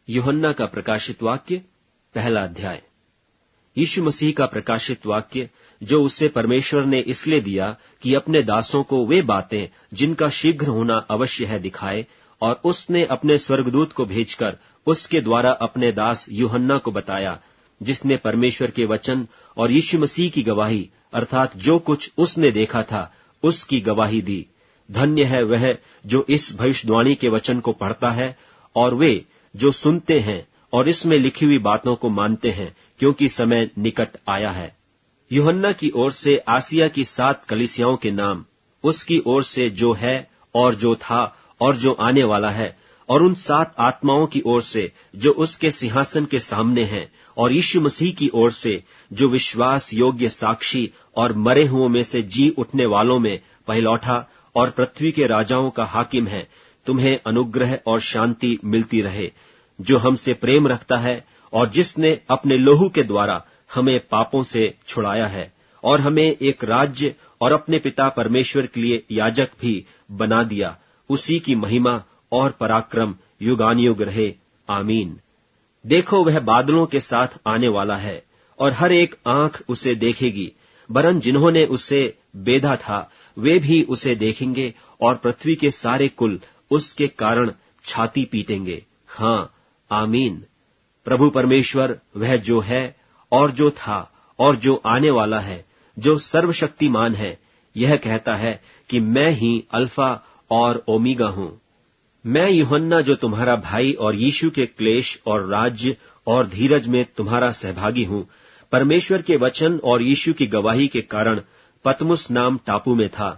यूहन्ना का प्रकाशित वाक्य, पहला अध्याय। यीशु मसीह का प्रकाशित वाक्य जो उसे परमेश्वर ने इसलिए दिया कि अपने दासों को वे बातें जिनका शीघ्र होना अवश्य है दिखाए, और उसने अपने स्वर्गदूत को भेजकर उसके द्वारा अपने दास यूहन्ना को बताया, जिसने परमेश्वर के वचन और यीशु मसीह की गवाही अर्थात जो कुछ उसने देखा था उसकी गवाही दी। धन्य है वह जो इस भविष्यवाणी के वचन को पढ़ता है और वे जो सुनते हैं और इसमें लिखी हुई बातों को मानते हैं, क्योंकि समय निकट आया है। यूहन्ना की ओर से आसिया की 7 कलीसियाओं के नाम, उसकी ओर से जो है और जो था और जो आने वाला है, और उन 7 आत्माओं की ओर से जो उसके सिंहासन के सामने हैं, और यीशु मसीह की ओर से जो विश्वास योग्य साक्षी और मरे हुओं में से जी उठने वालों में पहिलौठा और पृथ्वी के राजाओं का हाकिम है, तुम्हें अनुग्रह और शांति मिलती रहे। जो हमसे प्रेम रखता है और जिसने अपने लोहू के द्वारा हमें पापों से छुड़ाया है और हमें एक राज्य और अपने पिता परमेश्वर के लिए याजक भी बना दिया, उसी की महिमा और पराक्रम युगानुयुग रहे। आमीन। देखो, वह बादलों के साथ आने वाला है और हर एक आंख उसे देखेगी, वरन जिन्होंने उसे बेधा था वे भी उसे देखेंगे, और पृथ्वी के सारे कुल उसके कारण छाती पीटेंगे। हाँ, आमीन। प्रभु परमेश्वर वह जो है और जो था और जो आने वाला है, जो सर्वशक्तिमान है, यह कहता है कि मैं ही अल्फा और ओमेगा हूं। मैं यूहन्ना जो तुम्हारा भाई और यीशु के क्लेश और राज्य और धीरज में तुम्हारा सहभागी हूं, परमेश्वर के वचन और यीशु की गवाही के कारण पतमुस नाम टापू में था,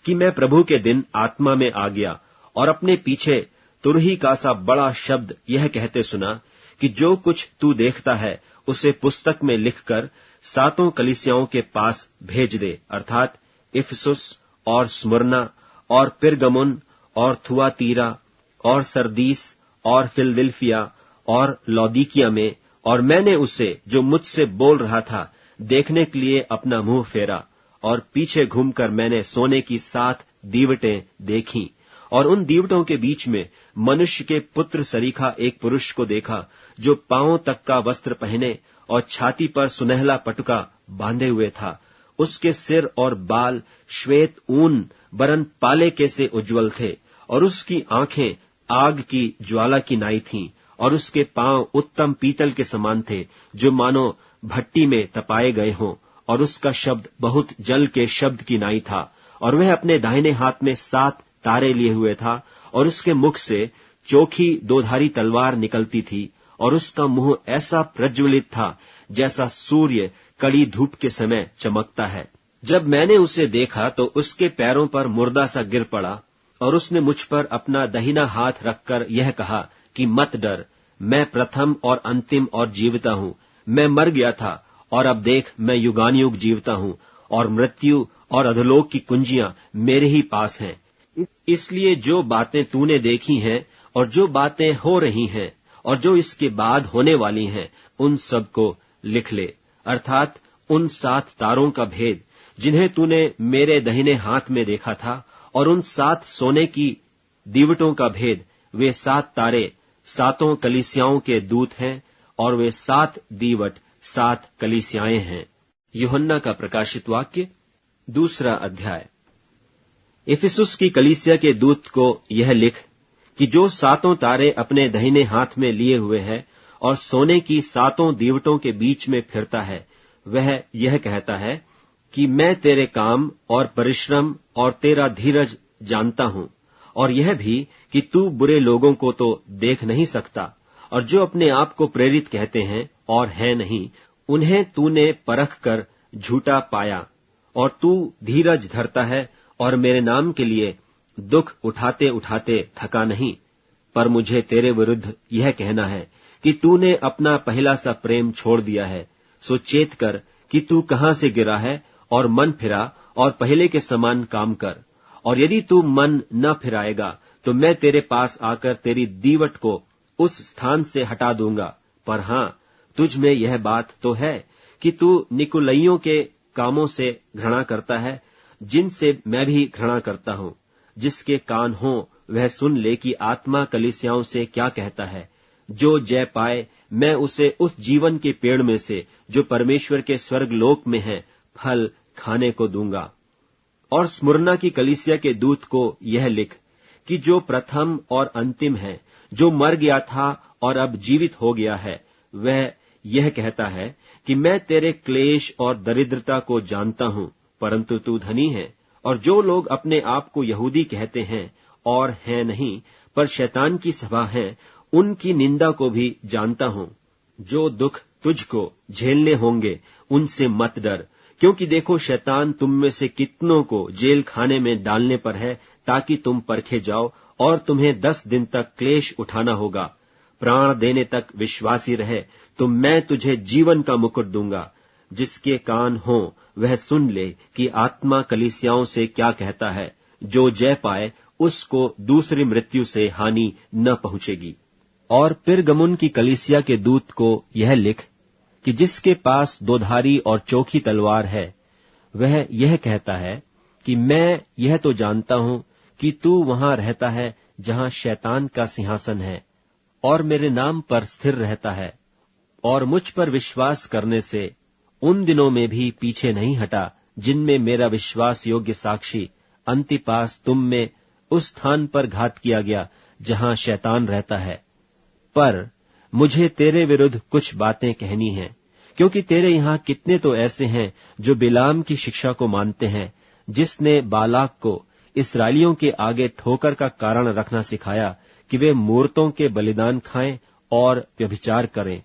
कि मैं प्रभु के दिन आत्मा में आ गया और अपने पीछे तुरही का सा बड़ा शब्द यह कहते सुना कि जो कुछ तू देखता है उसे पुस्तक में लिखकर 7 कलीसियाओं के पास भेज दे, अर्थात इफिसुस और स्मुरना और पिरगमुन और थुआतीरा और सरदीस और फिलदिल्फिया और लौदीकिया में। और मैंने उसे जो मुझसे बोल रहा था देखने के लिए अपना मुंह फेरा, और पीछे घूमकर मैंने सोने की 7 दीवटें देखीं, और उन दीवटों के बीच में मनुष्य के पुत्र सरीखा एक पुरुष को देखा, जो पांवों तक का वस्त्र पहने और छाती पर सुनहला पटुका बांधे हुए था। उसके सिर और बाल श्वेत ऊन वरन पाले के से उज्जवल थे, और उसकी आंखें आग की ज्वाला की नाई थीं, और उसके पांव उत्तम पीतल के समान थे, जो मानो भट्टी में तपाए गए हों, और उसका शब्द बहुत जल के शब्द की नाई था। और वह अपने दाहिने हाथ में 7 तारे लिए हुए था, और उसके मुख से चोखी 2धारी तलवार निकलती थी, और उसका मुंह ऐसा प्रज्वलित था जैसा सूर्य कड़ी धूप के समय चमकता है। जब मैंने उसे देखा तो उसके पैरों पर मुर्दा सा गिर पड़ा, और उसने मुझ पर अपना दाहिना हाथ रखकर यह कहा कि मत डर, मैं प्रथम और अंतिम और जीवता हूं। मैं मर गया था और अब देख मैं युगानुयुग जीवता हूं, और मृत्यु और अधोलोक की कुंजियां मेरे ही पास हैं। इसलिए जो बातें तूने देखी हैं और जो बातें हो रही हैं और जो इसके बाद होने वाली हैं, उन सब को लिख ले, अर्थात उन 7 तारों का भेद जिन्हें तूने मेरे दाहिने हाथ में देखा था, और उन 7 सोने की दीवटों का भेद। वे 7 तारे 7 कलीसियाओं के दूत हैं, और वे 7 दीवट 7 कलीसियाएं हैं। यूहन्ना का प्रकाशित वाक्य, दूसरा अध्याय। इफिसुस की कलीसिया के दूत को यह लिख कि जो 7 तारे अपने दाहिने हाथ में लिए हुए है और सोने की 7 दीवटों के बीच में फिरता है, वह यह कहता है कि मैं तेरे काम और परिश्रम और तेरा धीरज जानता हूं, और यह भी कि तू बुरे लोगों को तो देख नहीं सकता, और जो अपने आप को प्रेरित कहते हैं और है नहीं, उन्हें तूने परख कर झूठा पाया, और तू धीरज धरता है और मेरे नाम के लिए दुख उठाते उठाते थका नहीं। पर मुझे तेरे विरुद्ध यह कहना है कि तूने अपना पहला सा प्रेम छोड़ दिया है। सो चेत कर कि तू कहां से गिरा है, और मन फिरा और पहले के समान काम कर। और यदि तू मन न फिराएगा तो मैं तेरे पास आकर तेरी दीवट को उस स्थान से हटा दूंगा। पर हां, तुझ में यह बात तो है कि तू निकुलइयों के कामों से घृणा करता है, जिनसे मैं भी घृणा करता हूं। जिसके कान हो वह सुन ले कि आत्मा कलीसियाओं से क्या कहता है। जो जय पाए मैं उसे उस जीवन के पेड़ में से जो परमेश्वर के स्वर्गलोक में है फल खाने को दूंगा। और स्मुरना की कलीसिया के दूत को यह लिख कि जो प्रथम और अंतिम है, जो मर गया था और अब जीवित हो गया है, वह यह कहता है कि मैं तेरे क्लेश और दरिद्रता को जानता हूं, परंतु तू धनी है, और जो लोग अपने आप को यहूदी कहते हैं और हैं नहीं पर शैतान की सभा हैं, उनकी निंदा को भी जानता हूं। जो दुख तुझको झेलने होंगे उनसे मत डर, क्योंकि देखो शैतान तुम में से कितनों को जेल खाने में डालने पर है, ताकि तुम परखे जाओ, और तुम्हें 10 दिन तक क्लेश उठाना होगा। प्राण देने तक विश्वासी रहे तो मैं तुझे जीवन का मुकुट दूंगा। जिसके कान हो वह सुन ले कि आत्मा कलीसियाओं से क्या कहता है। जो जय पाए उसको दूसरी मृत्यु से हानि न पहुंचेगी। और पिरगमुन की कलीसिया के दूत को यह लिख कि जिसके पास दोधारी और चोखी तलवार है, वह यह कहता है कि मैं यह तो जानता हूं कि तू वहां रहता है जहां शैतान का सिंहासन है, और मेरे नाम पर स्थिर रहता है, और मुझ पर विश्वास करने से उन दिनों में भी पीछे नहीं हटा जिनमें मेरा विश्वास योग्य साक्षी अंतिपास तुम में उस स्थान पर घात किया गया जहां शैतान रहता है। पर मुझे तेरे विरुद्ध कुछ बातें कहनी हैं, क्योंकि तेरे यहां कितने तो ऐसे हैं जो बिलाम की शिक्षा को मानते हैं, जिसने बालाक को इस्राएलियों के आगे ठोकर का कारण रखना सिखाया कि वे मूर्तों के बलिदान खाएं और व्यभिचार करें।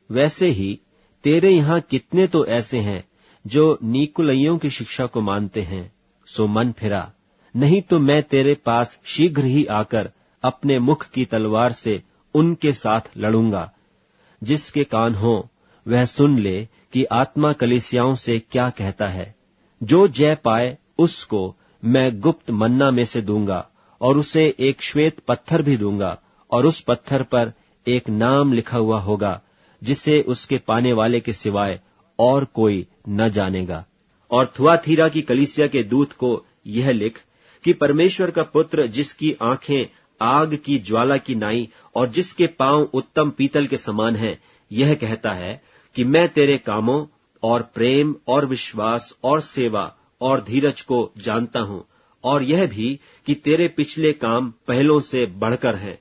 वैसे ही तेरे यहां कितने तो ऐसे हैं जो नीकुलइयों की शिक्षा को मानते हैं। सो मन फिरा, नहीं तो मैं तेरे पास शीघ्र ही आकर अपने मुख की तलवार से उनके साथ लड़ूंगा। जिसके कान हो वह सुन ले कि आत्मा कलीसियाओं से क्या कहता है। जो जय पाए उसको मैं गुप्त मन्ना में से दूंगा, और उसे एक श्वेत पत्थर भी दूंगा, और उस पत्थर पर एक नाम लिखा हुआ होगा जिसे उसके पाने वाले के सिवाय और कोई न जानेगा। और थुआतीरा की कलीसिया के दूत को यह लिख कि परमेश्वर का पुत्र, जिसकी आंखें आग की ज्वाला की नाई और जिसके पांव उत्तम पीतल के समान हैं, यह कहता है कि मैं तेरे कामों और प्रेम और विश्वास और सेवा और धीरज को जानता हूं, और यह भी कि तेरे पिछले काम पहलों से बढ़कर हैं।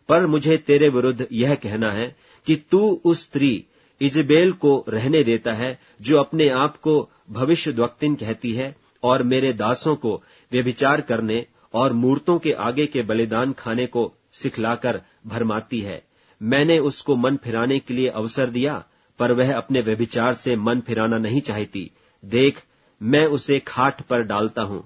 पर मुझे तेरे विरुद्ध यह कहना है कि तू उस स्त्री इजबेल को रहने देता है, जो अपने आप को भविष्यद्वक्तिन कहती है और मेरे दासों को व्यभिचार करने और मूर्तों के आगे के बलिदान खाने को सिखलाकर भरमाती है। मैंने उसको मन फिराने के लिए अवसर दिया, पर वह अपने व्यभिचार से मन फिराना नहीं चाहती। देख, मैं उसे खाट पर डालता हूं,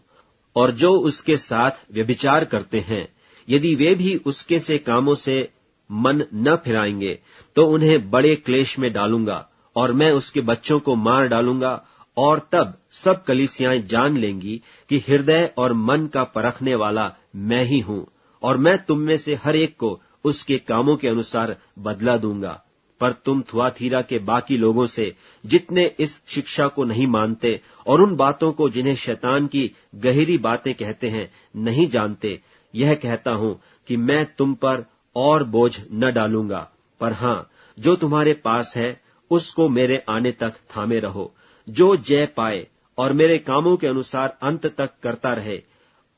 और जो उसके साथ व्यभिचार करते हैं, यदि वे भी उसके से कामों से मन न फिराएंगे, तो उन्हें बड़े क्लेश में डालूंगा, और मैं उसके बच्चों को मार डालूंगा। और तब सब कलीसियाएं जान लेंगी कि हृदय और मन का परखने वाला मैं ही हूं, और मैं तुम में से हर एक को उसके कामों के अनुसार बदला दूंगा। पर तुम थुआतीरा के बाकी लोगों से, जितने इस शिक्षा को नहीं मानते और उन बातों को जिन्हें शैतान की गहरी बातें कहते हैं नहीं जानते, यह कहता हूं कि मैं तुम पर और बोझ न डालूंगा। पर हां, जो तुम्हारे पास है उसको मेरे आने तक थामे रहो। जो जय पाए और मेरे कामों के अनुसार अंत तक करता रहे,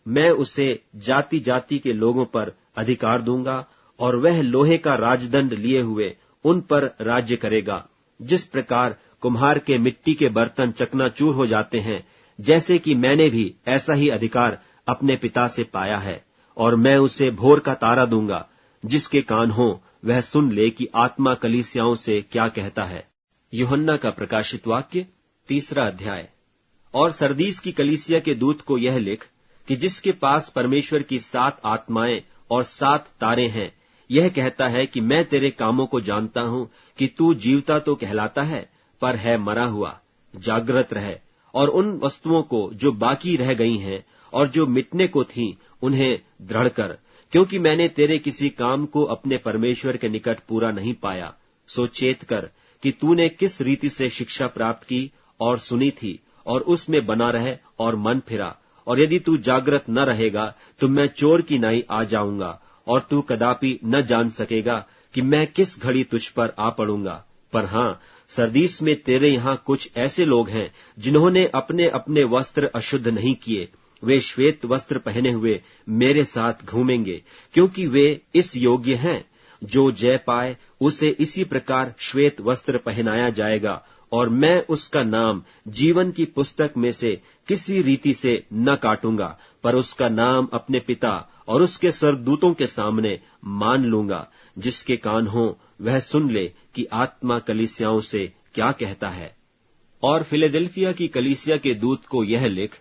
मैं उसे जाति जाति के लोगों पर अधिकार दूंगा, और वह लोहे का राजदंड लिए हुए उन पर राज्य करेगा। जिस प्रकार कुम्हार के मिट्टी के बर्तन चकनाचूर हो जाते हैं, जैसे कि मैंने भी ऐसा ही अधिकार अपने पिता से पाया है। और मैं उसे भोर का तारा दूंगा। जिसके कान हो वह सुन ले कि आत्मा कलीसियाओं से क्या कहता है। यूहन्ना का प्रकाशित वाक्य 3 अध्याय। और सरदीस की कलीसिया के दूत को यह लिख कि जिसके पास परमेश्वर की 7 आत्माएं और 7 तारे हैं, यह कहता है कि मैं तेरे कामों को जानता हूं कि तू जीवता तो कहलाता है, पर है मरा हुआ। जागृत रहे, और उन वस्तुओं को जो बाकी रह गई हैं और जो मिटने को थीं, उन्हें दृढ़ कर, क्योंकि मैंने तेरे किसी काम को अपने परमेश्वर के निकट पूरा नहीं पाया। सो चेत कर कि तूने किस रीति से शिक्षा प्राप्त की और सुनी थी, और उसमें बना रहे और मन फिरा। और यदि तू जागृत न रहेगा तो मैं चोर की नाई आ जाऊंगा, और तू कदापि न जान सकेगा कि मैं किस घड़ी तुझ पर आ पड़ूंगा। पर हाँ, सरदीस में तेरे यहाँ कुछ ऐसे लोग हैं जिन्होंने अपने अपने वस्त्र अशुद्ध नहीं किए। वे श्वेत वस्त्र पहने हुए मेरे साथ घूमेंगे, क्योंकि वे इस योग्य हैं। जो जय पाए उसे इसी प्रकार श्वेत वस्त्र पहनाया जाएगा, और मैं उसका नाम जीवन की पुस्तक में से किसी रीति से न काटूंगा, पर उसका नाम अपने पिता और उसके स्वर्गदूतों के सामने मान लूंगा। जिसके कान हो वह सुन ले कि आत्मा कलीसियाओं से क्या कहता है। और फिलडेल्फिया की कलीसिया के दूत को यह लिख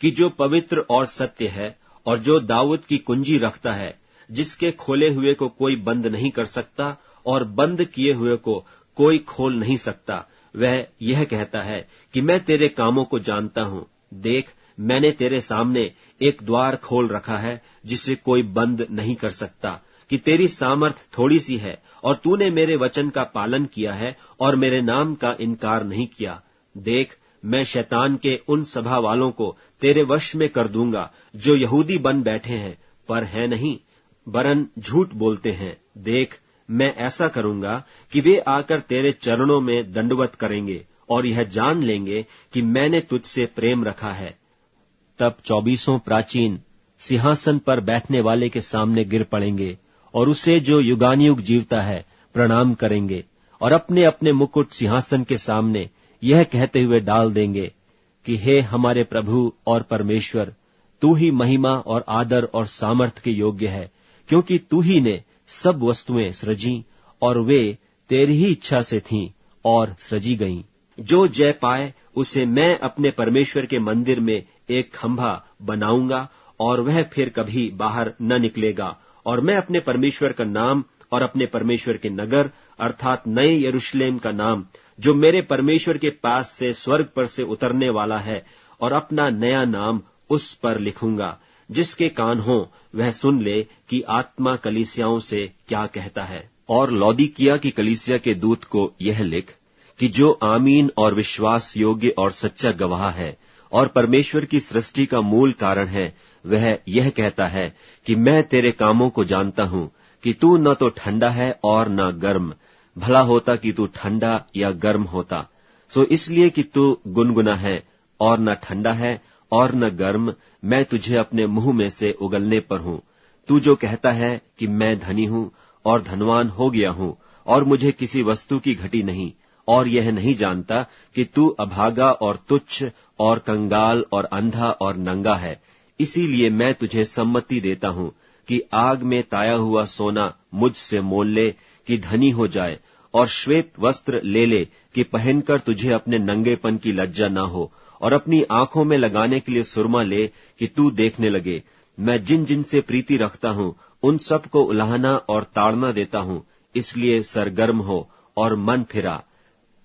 कि जो पवित्र और सत्य है, और जो दाऊद की कुंजी रखता है, जिसके खोले हुए को कोई बंद नहीं कर सकता और बंद किए हुए को कोई खोल नहीं सकता, वह यह कहता है कि मैं तेरे कामों को जानता हूं। देख, मैंने तेरे सामने एक द्वार खोल रखा है जिसे कोई बंद नहीं कर सकता, कि तेरी सामर्थ थोड़ी सी है, और तूने मेरे वचन का पालन किया है और मेरे नाम का इनकार नहीं किया। देख, मैं शैतान के उन सभा वालों को तेरे वश में कर दूंगा, जो यहूदी बन बैठे हैं पर है नहीं, वरन झूठ बोलते हैं। देख, मैं ऐसा करूंगा कि वे आकर तेरे चरणों में दंडवत करेंगे और यह जान लेंगे कि मैंने तुझसे प्रेम रखा है। तब 24 प्राचीन सिंहासन पर बैठने वाले के सामने गिर पड़ेंगे और उसे जो युगानुयुग जीवता है प्रणाम करेंगे, और अपने अपने मुकुट सिंहासन के सामने यह कहते हुए डाल देंगे कि हे हमारे प्रभु और परमेश्वर, तू ही महिमा और आदर और सामर्थ के योग्य है, क्योंकि तू ही ने सब वस्तुएं सृजी और वे तेरी ही इच्छा से थीं और सृजी गईं। जो जय पाए उसे मैं अपने परमेश्वर के मंदिर में एक खंभा बनाऊंगा, और वह फिर कभी बाहर न निकलेगा। और मैं अपने परमेश्वर का नाम और अपने परमेश्वर के नगर अर्थात नए यरूशलेम का नाम, जो मेरे परमेश्वर के पास से स्वर्ग पर से उतरने वाला है, और अपना नया नाम उस पर लिखूंगा। जिसके कान हो वह सुन ले कि आत्मा कलीसियाओं से क्या कहता है। और लौदीकिया की कलीसिया के दूत को यह लिख कि जो आमीन और विश्वास योग्य और सच्चा गवाह है और परमेश्वर की सृष्टि का मूल कारण है, वह यह कहता है कि मैं तेरे कामों को जानता हूं कि तू न तो ठंडा है और न गर्म। भला होता कि तू ठंडा या गर्म होता। सो इसलिए कि तू गुनगुना है और न ठंडा है और न गर्म, मैं तुझे अपने मुंह में से उगलने पर हूं। तू जो कहता है कि मैं धनी हूं और धनवान हो गया हूं और मुझे किसी वस्तु की घटी नहीं, और यह नहीं जानता कि तू अभागा और तुच्छ और कंगाल और अंधा और नंगा है। इसीलिए मैं तुझे सम्मति देता हूं कि आग में ताया हुआ सोना मुझसे मोल ले कि धनी हो जाए, और श्वेत वस्त्र ले ले कि पहनकर तुझे अपने नंगेपन की लज्जा न हो, और अपनी आंखों में लगाने के लिए सुरमा ले कि तू देखने लगे। मैं जिन जिन से प्रीति रखता हूं उन सब को उलाहना और ताड़ना देता हूं, इसलिए सरगर्म हो और मन फिरा।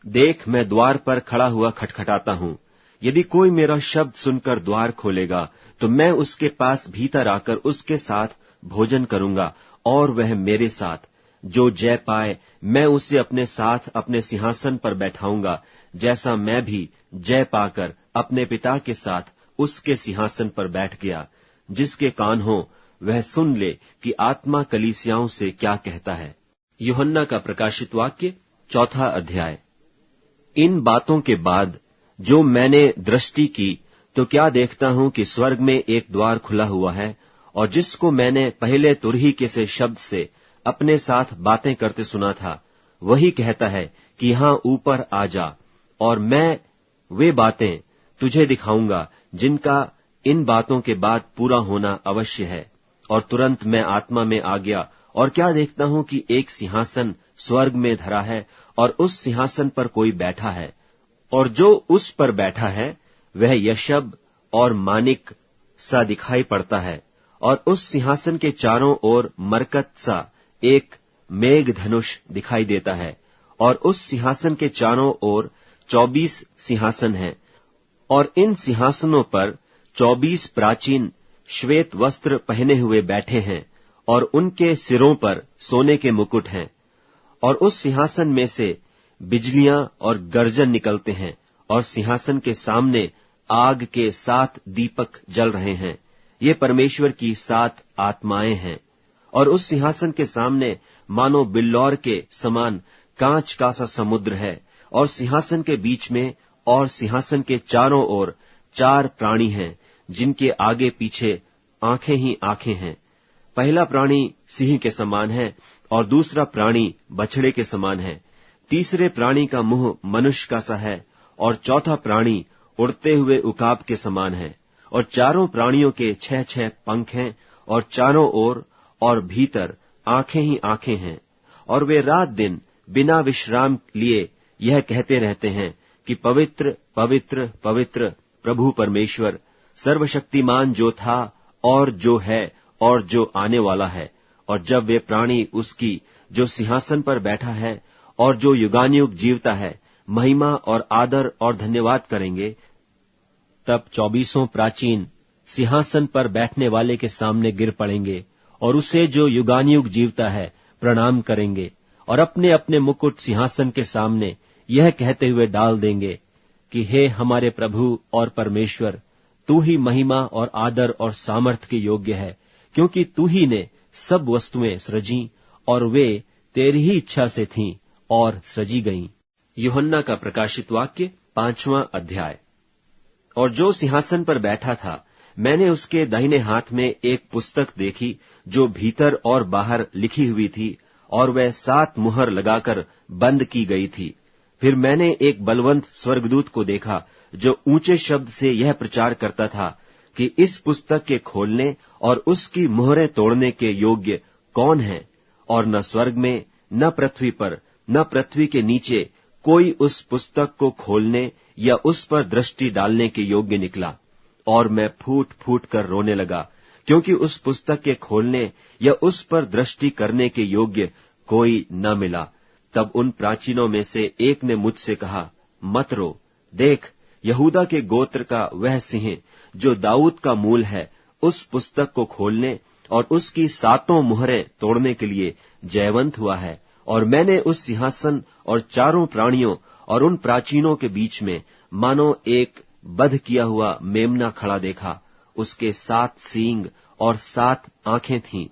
देख, मैं द्वार पर खड़ा हुआ खटखटाता हूं। यदि कोई मेरा शब्द सुनकर द्वार खोलेगा तो मैं उसके पास भीतर आकर उसके साथ भोजन करूंगा और वह मेरे साथ। जो जय पाए मैं उसे अपने साथ अपने सिंहासन पर बैठाऊंगा, जैसा मैं भी जय पाकर अपने पिता के साथ उसके सिंहासन पर बैठ गया। जिसके कान हो वह सुन ले कि आत्मा कलीसियाओं से क्या कहता है। यूहन्ना का प्रकाशित वाक्य 4 अध्याय। इन बातों के बाद जो मैंने दृष्टि की तो क्या देखता हूं कि स्वर्ग में एक द्वार खुला हुआ है, और जिसको मैंने पहले तुरही से शब्द से अपने साथ बातें करते सुना था, वही कहता है कि यहां ऊपर आ जा, और मैं वे बातें तुझे दिखाऊंगा जिनका इन बातों के बाद पूरा होना अवश्य है। और तुरंत मैं आत्मा में आ गया, और क्या देखता हूं कि एक सिंहासन स्वर्ग में धरा है, और उस सिंहासन पर कोई बैठा है, और जो उस पर बैठा है वह यशब और मानिक सा दिखाई पड़ता है। और उस सिंहासन के चारों ओर मरकत सा एक मेघ धनुष दिखाई देता है, और उस सिंहासन के चारों ओर 24 सिंहासन हैं, और इन सिंहासनों पर 24 प्राचीन श्वेत वस्त्र पहने हुए बैठे हैं, और उनके सिरों पर सोने के मुकुट हैं। और उस सिंहासन में से बिजलियां और गर्जन निकलते हैं, और सिंहासन के सामने आग के 7 दीपक जल रहे हैं। ये परमेश्वर की 7 आत्माएं हैं। और उस सिंहासन के सामने मानो बिल्लौर के समान कांच का सा समुद्र है, और सिंहासन के बीच में और सिंहासन के चारों ओर 4 प्राणी हैं, जिनके आगे पीछे आंखें ही आंखें हैं। पहला प्राणी सिंह के समान है और दूसरा प्राणी बछड़े के समान है। तीसरे प्राणी का मुंह मनुष्य का सा है और चौथा प्राणी उड़ते हुए उकाब के समान है। और चारों प्राणियों के 6 पंख हैं और चारों ओर और भीतर आंखें ही आंखें हैं। और वे रात दिन बिना विश्राम लिए यह कहते रहते हैं कि पवित्र पवित्र पवित्र प्रभु परमेश्वर, सर्वशक्तिमान, जो था और जो है और जो आने वाला है। और जब वे प्राणी उसकी जो सिंहासन पर बैठा है और जो युगानुयुग जीवता है महिमा और आदर और धन्यवाद करेंगे, तब 24 प्राचीन सिंहासन पर बैठने वाले के सामने गिर पड़ेंगे और उसे जो युगानुयुग जीवता है प्रणाम करेंगे और अपने अपने मुकुट सिंहासन के सामने यह कहते हुए डाल देंगे कि हे हमारे प्रभु और परमेश्वर, तू ही महिमा और आदर और सामर्थ के योग्य है, क्योंकि तू ही ने सब वस्तुएं सृजी और वे तेरी ही इच्छा से थीं और सृजी गईं। यूहन्ना का प्रकाशित वाक्य 5वां अध्याय। और जो सिंहासन पर बैठा था, मैंने उसके दाहिने हाथ में एक पुस्तक देखी जो भीतर और बाहर लिखी हुई थी, और वह 7 मुहर लगाकर बंद की गई थी। फिर मैंने एक बलवंत स्वर्गदूत को देखा जो ऊंचे शब्द से यह प्रचार करता था कि इस पुस्तक के खोलने और उसकी मुहरें तोड़ने के योग्य कौन है। और न स्वर्ग में, न पृथ्वी पर, न पृथ्वी के नीचे कोई उस पुस्तक को खोलने या उस पर दृष्टि डालने के योग्य निकला। और मैं फूट फूट कर रोने लगा, क्योंकि उस पुस्तक के खोलने या उस पर दृष्टि करने के योग्य कोई न मिला। तब उन प्राचीनों में से एक ने मुझसे कहा, मत रो, देख, यहूदा के गोत्र का वह सिंह जो दाऊद का मूल है, उस पुस्तक को खोलने और उसकी 7 मुहरें तोड़ने के लिए जयवंत हुआ है। और मैंने उस सिंहासन और चारों प्राणियों और उन प्राचीनों के बीच में मानो एक बध किया हुआ मेमना खड़ा देखा। उसके 7 सींग और 7 आंखें थीं।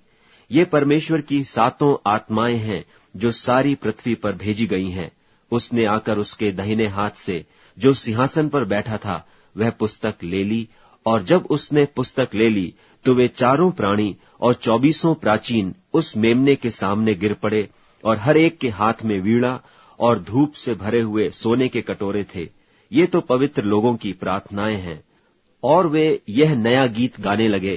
ये परमेश्वर की 7 आत्माएं हैं जो सारी पृथ्वी पर भेजी गई हैं। उसने आकर उसके दाहिने हाथ से जो सिंहासन पर बैठा था वह पुस्तक ले ली, और जब उसने पुस्तक ले ली तो वे चारों प्राणी और 24 प्राचीन उस मेमने के सामने गिर पड़े, और हर एक के हाथ में वीणा और धूप से भरे हुए सोने के कटोरे थे। ये तो पवित्र लोगों की प्रार्थनाएं हैं। और वे यह नया गीत गाने लगे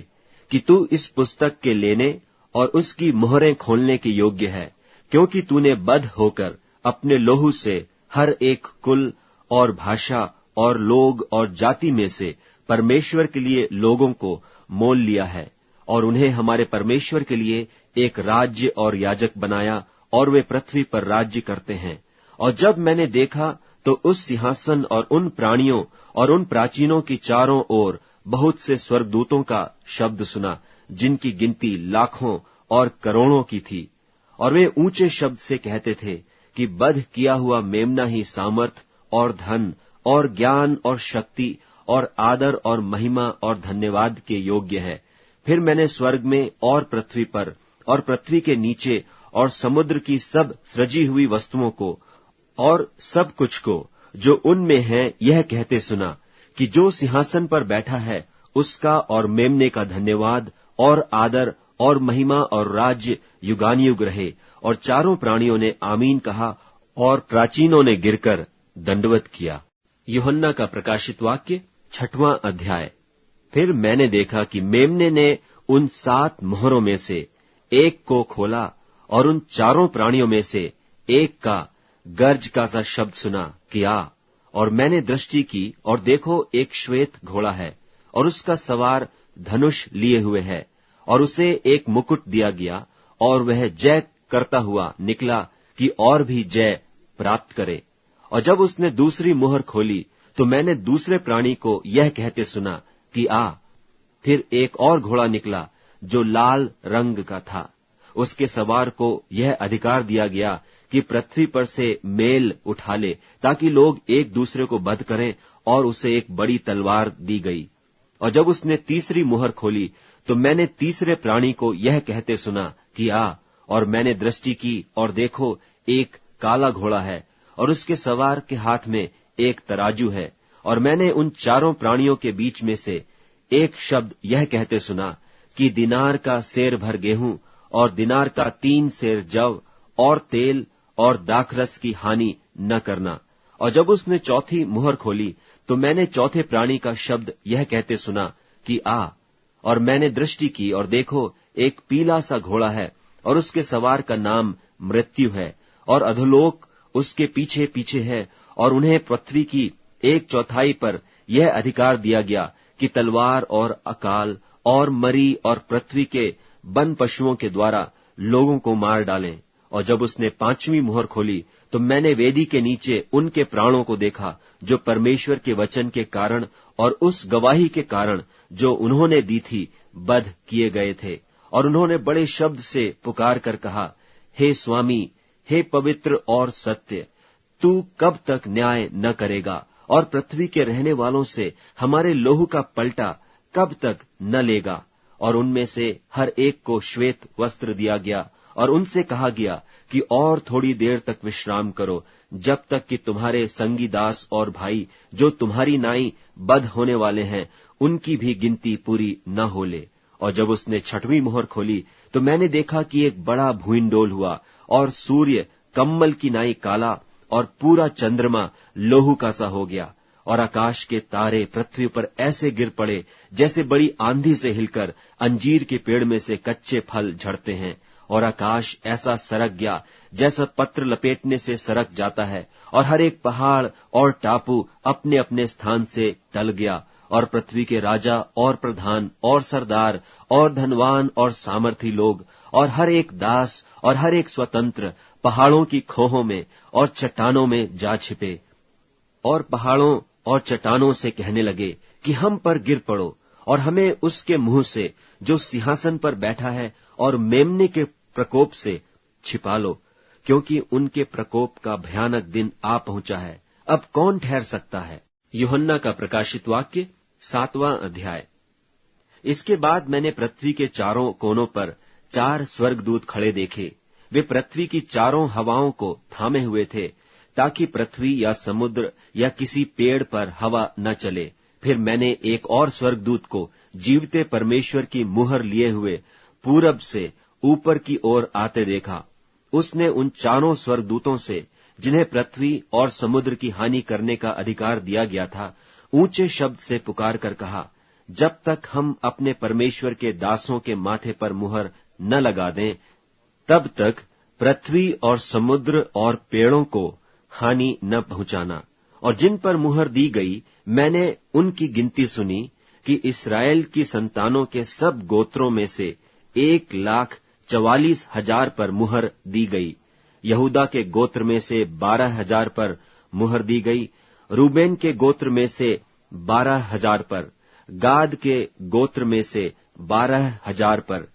कि तू इस पुस्तक के लेने और उसकी मुहरें खोलने के योग्य है, क्योंकि तूने बद्ध होकर अपने लोहू से हर एक कुल और भाषा और लोग और जाति में से परमेश्वर के लिए लोगों को मोल लिया है, और उन्हें हमारे परमेश्वर के लिए एक राज्य और याजक बनाया, और वे पृथ्वी पर राज्य करते हैं। और जब मैंने देखा तो उस सिंहासन और उन प्राणियों और उन प्राचीनों की चारों ओर बहुत से स्वर्गदूतों का शब्द सुना, जिनकी गिनती लाखों और करोड़ों की थी। और वे ऊंचे शब्द से कहते थे कि बध किया हुआ मेमना ही सामर्थ और धन और ज्ञान और शक्ति और आदर और महिमा और धन्यवाद के योग्य है। फिर मैंने स्वर्ग में और पृथ्वी पर और पृथ्वी के नीचे और समुद्र की सब सृजी हुई वस्तुओं को और सब कुछ को जो उनमें है यह कहते सुना कि जो सिंहासन पर बैठा है उसका और मेमने का धन्यवाद और आदर और महिमा और राज्य युगानुयुग रहे। और चारों प्राणियों ने आमीन कहा और प्राचीनों ने गिरकर दंडवत किया। यूहन्ना का प्रकाशित वाक्य 6वां अध्याय। फिर मैंने देखा कि मेमने ने उन 7 मोहरों में से एक को खोला, और उन चारों प्राणियों में से एक का गर्ज का सा शब्द सुना कि आ। और मैंने दृष्टि की, और देखो एक श्वेत घोड़ा है, और उसका सवार धनुष लिए हुए है, और उसे एक मुकुट दिया गया, और वह जय करता हुआ निकला कि और भी जय प्राप्त करे। और जब उसने दूसरी मुहर खोली तो मैंने दूसरे प्राणी को यह कहते सुना कि आ। फिर एक और घोड़ा निकला जो लाल रंग का था। उसके सवार को यह अधिकार दिया गया कि पृथ्वी पर से मेल उठा ले, ताकि लोग एक दूसरे को वध करें, और उसे एक बड़ी तलवार दी गई। और जब उसने तीसरी मुहर खोली तो मैंने तीसरे प्राणी को यह कहते सुना कि आ। और मैंने दृष्टि की और देखो एक काला घोड़ा है और उसके सवार के हाथ में एक तराजू है। और मैंने उन चारों प्राणियों के बीच में से एक शब्द यह कहते सुना कि दिनार का सेर भर गेहूं और दिनार का 3 सेर जव और तेल और दाखरस की हानि न करना। और जब उसने चौथी मुहर खोली तो मैंने चौथे प्राणी का शब्द यह कहते सुना कि आ। और मैंने दृष्टि की और देखो एक पीला सा घोड़ा है और उसके सवार का नाम मृत्यु है और अधोलोक उसके पीछे पीछे है। और उन्हें पृथ्वी की 1/4 पर यह अधिकार दिया गया कि तलवार और अकाल और मरी और पृथ्वी के वन पशुओं के द्वारा लोगों को मार डालें। और जब उसने 5वीं मुहर खोली तो मैंने वेदी के नीचे उनके प्राणों को देखा जो परमेश्वर के वचन के कारण और उस गवाही के कारण जो उन्होंने दी थी बध किए गए थे। और उन्होंने बड़े शब्द से पुकार कर कहा, हे स्वामी, हे पवित्र और सत्य, तू कब तक न्याय न करेगा और पृथ्वी के रहने वालों से हमारे लोहू का पलटा कब तक न लेगा। और उनमें से हर एक को श्वेत वस्त्र दिया गया और उनसे कहा गया कि और थोड़ी देर तक विश्राम करो, जब तक कि तुम्हारे संगी दास और भाई जो तुम्हारी नाई बध होने वाले हैं उनकी भी गिनती पूरी न हो ले। और जब उसने 6वीं मुहर खोली तो मैंने देखा कि एक बड़ा भूइंडोल हुआ और सूर्य कम्मल की नाई काला और पूरा चंद्रमा लोहू का सा हो गया। और आकाश के तारे पृथ्वी पर ऐसे गिर पड़े जैसे बड़ी आंधी से हिलकर अंजीर के पेड़ में से कच्चे फल झड़ते हैं। और आकाश ऐसा सरक गया जैसा पत्र लपेटने से सरक जाता है। और हर एक पहाड़ और टापू अपने अपने स्थान से टल गया। और पृथ्वी के राजा और प्रधान और सरदार और धनवान और सामर्थी लोग और हर एक दास और हर एक स्वतंत्र पहाड़ों की खोहों में और चट्टानों में जा छिपे और पहाड़ों और चट्टानों से कहने लगे कि हम पर गिर पड़ो और हमें उसके मुंह से जो सिंहासन पर बैठा है और मेमने के प्रकोप से छिपा लो, क्योंकि उनके प्रकोप का भयानक दिन आ पहुंचा है। अब कौन ठहर सकता है। यूहन्ना का प्रकाशित वाक्य 7वां अध्याय। इसके बाद मैंने पृथ्वी के चारों कोनों पर 4 स्वर्गदूत खड़े देखे। वे पृथ्वी की चारों हवाओं को थामे हुए थे ताकि पृथ्वी या समुद्र या किसी पेड़ पर हवा न चले। फिर मैंने एक और स्वर्गदूत को जीवते परमेश्वर की मुहर लिए हुए पूरब से ऊपर की ओर आते देखा। उसने उन चारों स्वर्गदूतों से जिन्हें पृथ्वी और समुद्र की हानि करने का अधिकार दिया गया था ऊंचे शब्द से पुकार कर कहा, जब तक हम अपने परमेश्वर के दासों के माथे पर मुहर न लगा दें तब तक पृथ्वी और समुद्र और पेड़ों को हानि न पहुंचाना। और जिन पर मुहर दी गई मैंने उनकी गिनती सुनी कि इस्राएल की संतानों के सब गोत्रों में से 1,44,000 पर मुहर दी गई। यहूदा के गोत्र में से 12,000 पर मुहर दी गई, रूबेन के गोत्र में से 12,000 पर, गाद के गोत्र में से 12,000 पर,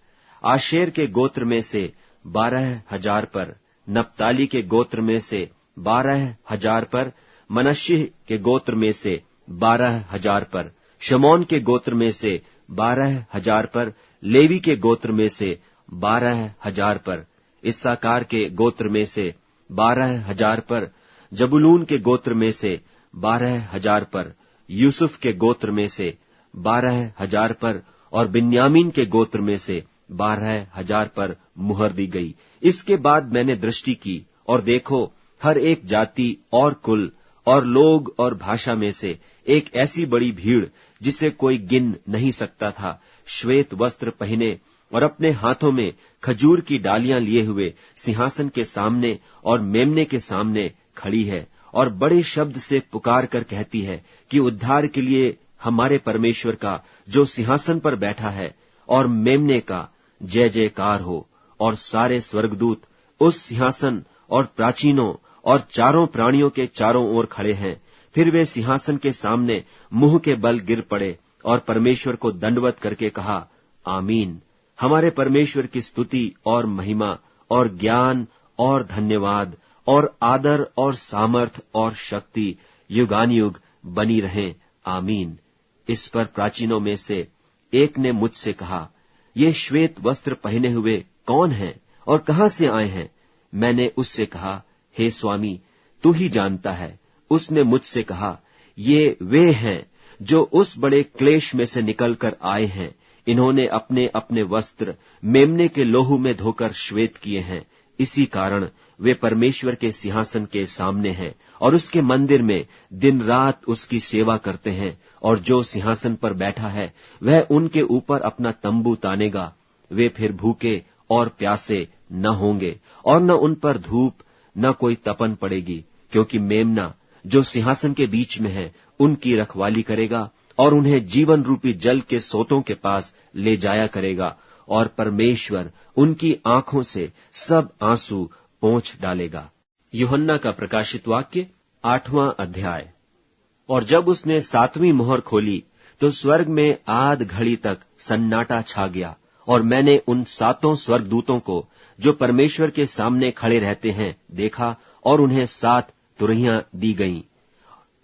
आशेर के गोत्र में से 12,000 पर, नप्ताली के गोत्र में से 12,000 पर, मनश्शे के गोत्र में से 12,000 पर, शमौन के गोत्र में से 12,000 पर, लेवी के गोत्र में से 12,000 पर, इस्साकार के गोत्र में से 12,000 पर, जबूलून के गोत्र में से 12,000 पर, यूसुफ के गोत्र में से 12,000 पर और बिन्यामीन के गोत्र में से 12,000 पर मुहर दी गई। इसके बाद मैंने दृष्टि की और देखो हर एक जाति और कुल और लोग और भाषा में से एक ऐसी बड़ी भीड़ जिसे कोई गिन नहीं सकता था, श्वेत वस्त्र पहने और अपने हाथों में खजूर की डालियां लिए हुए सिंहासन के सामने और मेमने के सामने खड़ी है और बड़े शब्द से पुकार कर कहती है कि उद्धार के लिए हमारे परमेश्वर का जो सिंहासन पर बैठा है और मेमने का जय जयकार हो। और सारे स्वर्गदूत उस सिंहासन और प्राचीनों और चारों प्राणियों के चारों ओर खड़े हैं। फिर वे सिंहासन के सामने मुंह के बल गिर पड़े और परमेश्वर को दंडवत करके कहा, आमीन। हमारे परमेश्वर की स्तुति और महिमा और ज्ञान और धन्यवाद और आदर और सामर्थ और शक्ति युगानुयुग बनी रहें, आमीन। इस पर प्राचीनों में से एक ने मुझसे कहा, ये श्वेत वस्त्र पहने हुए कौन हैं और कहां से आए हैं? मैंने उससे कहा, हे स्वामी, तू ही जानता है। उसने मुझसे कहा, ये वे हैं जो उस बड़े क्लेश में से निकलकर आए हैं। इन्होंने अपने अपने वस्त्र मेमने के लोहू में धोकर श्वेत किए हैं। इसी कारण वे परमेश्वर के सिंहासन के सामने हैं और उसके मंदिर में दिन रात उसकी सेवा करते हैं। और जो सिंहासन पर बैठा है वह उनके ऊपर अपना तंबू तानेगा। वे फिर भूखे और प्यासे न होंगे और न उन पर धूप न कोई तपन पड़ेगी, क्योंकि मेमना जो सिंहासन के बीच में है उनकी रखवाली करेगा और उन्हें जीवन रूपी जल के सोतों के पास ले जाया करेगा। और परमेश्वर उनकी आंखों से सब आंसू पोंछ डालेगा। यूहन्ना का प्रकाशित वाक्य 8वां अध्याय। और जब उसने 7वीं मोहर खोली तो स्वर्ग में आध घड़ी तक सन्नाटा छा गया, और मैंने उन 7 स्वर्गदूतों को जो परमेश्वर के सामने खड़े रहते हैं देखा, और उन्हें 7 तुरहियां दी गईं।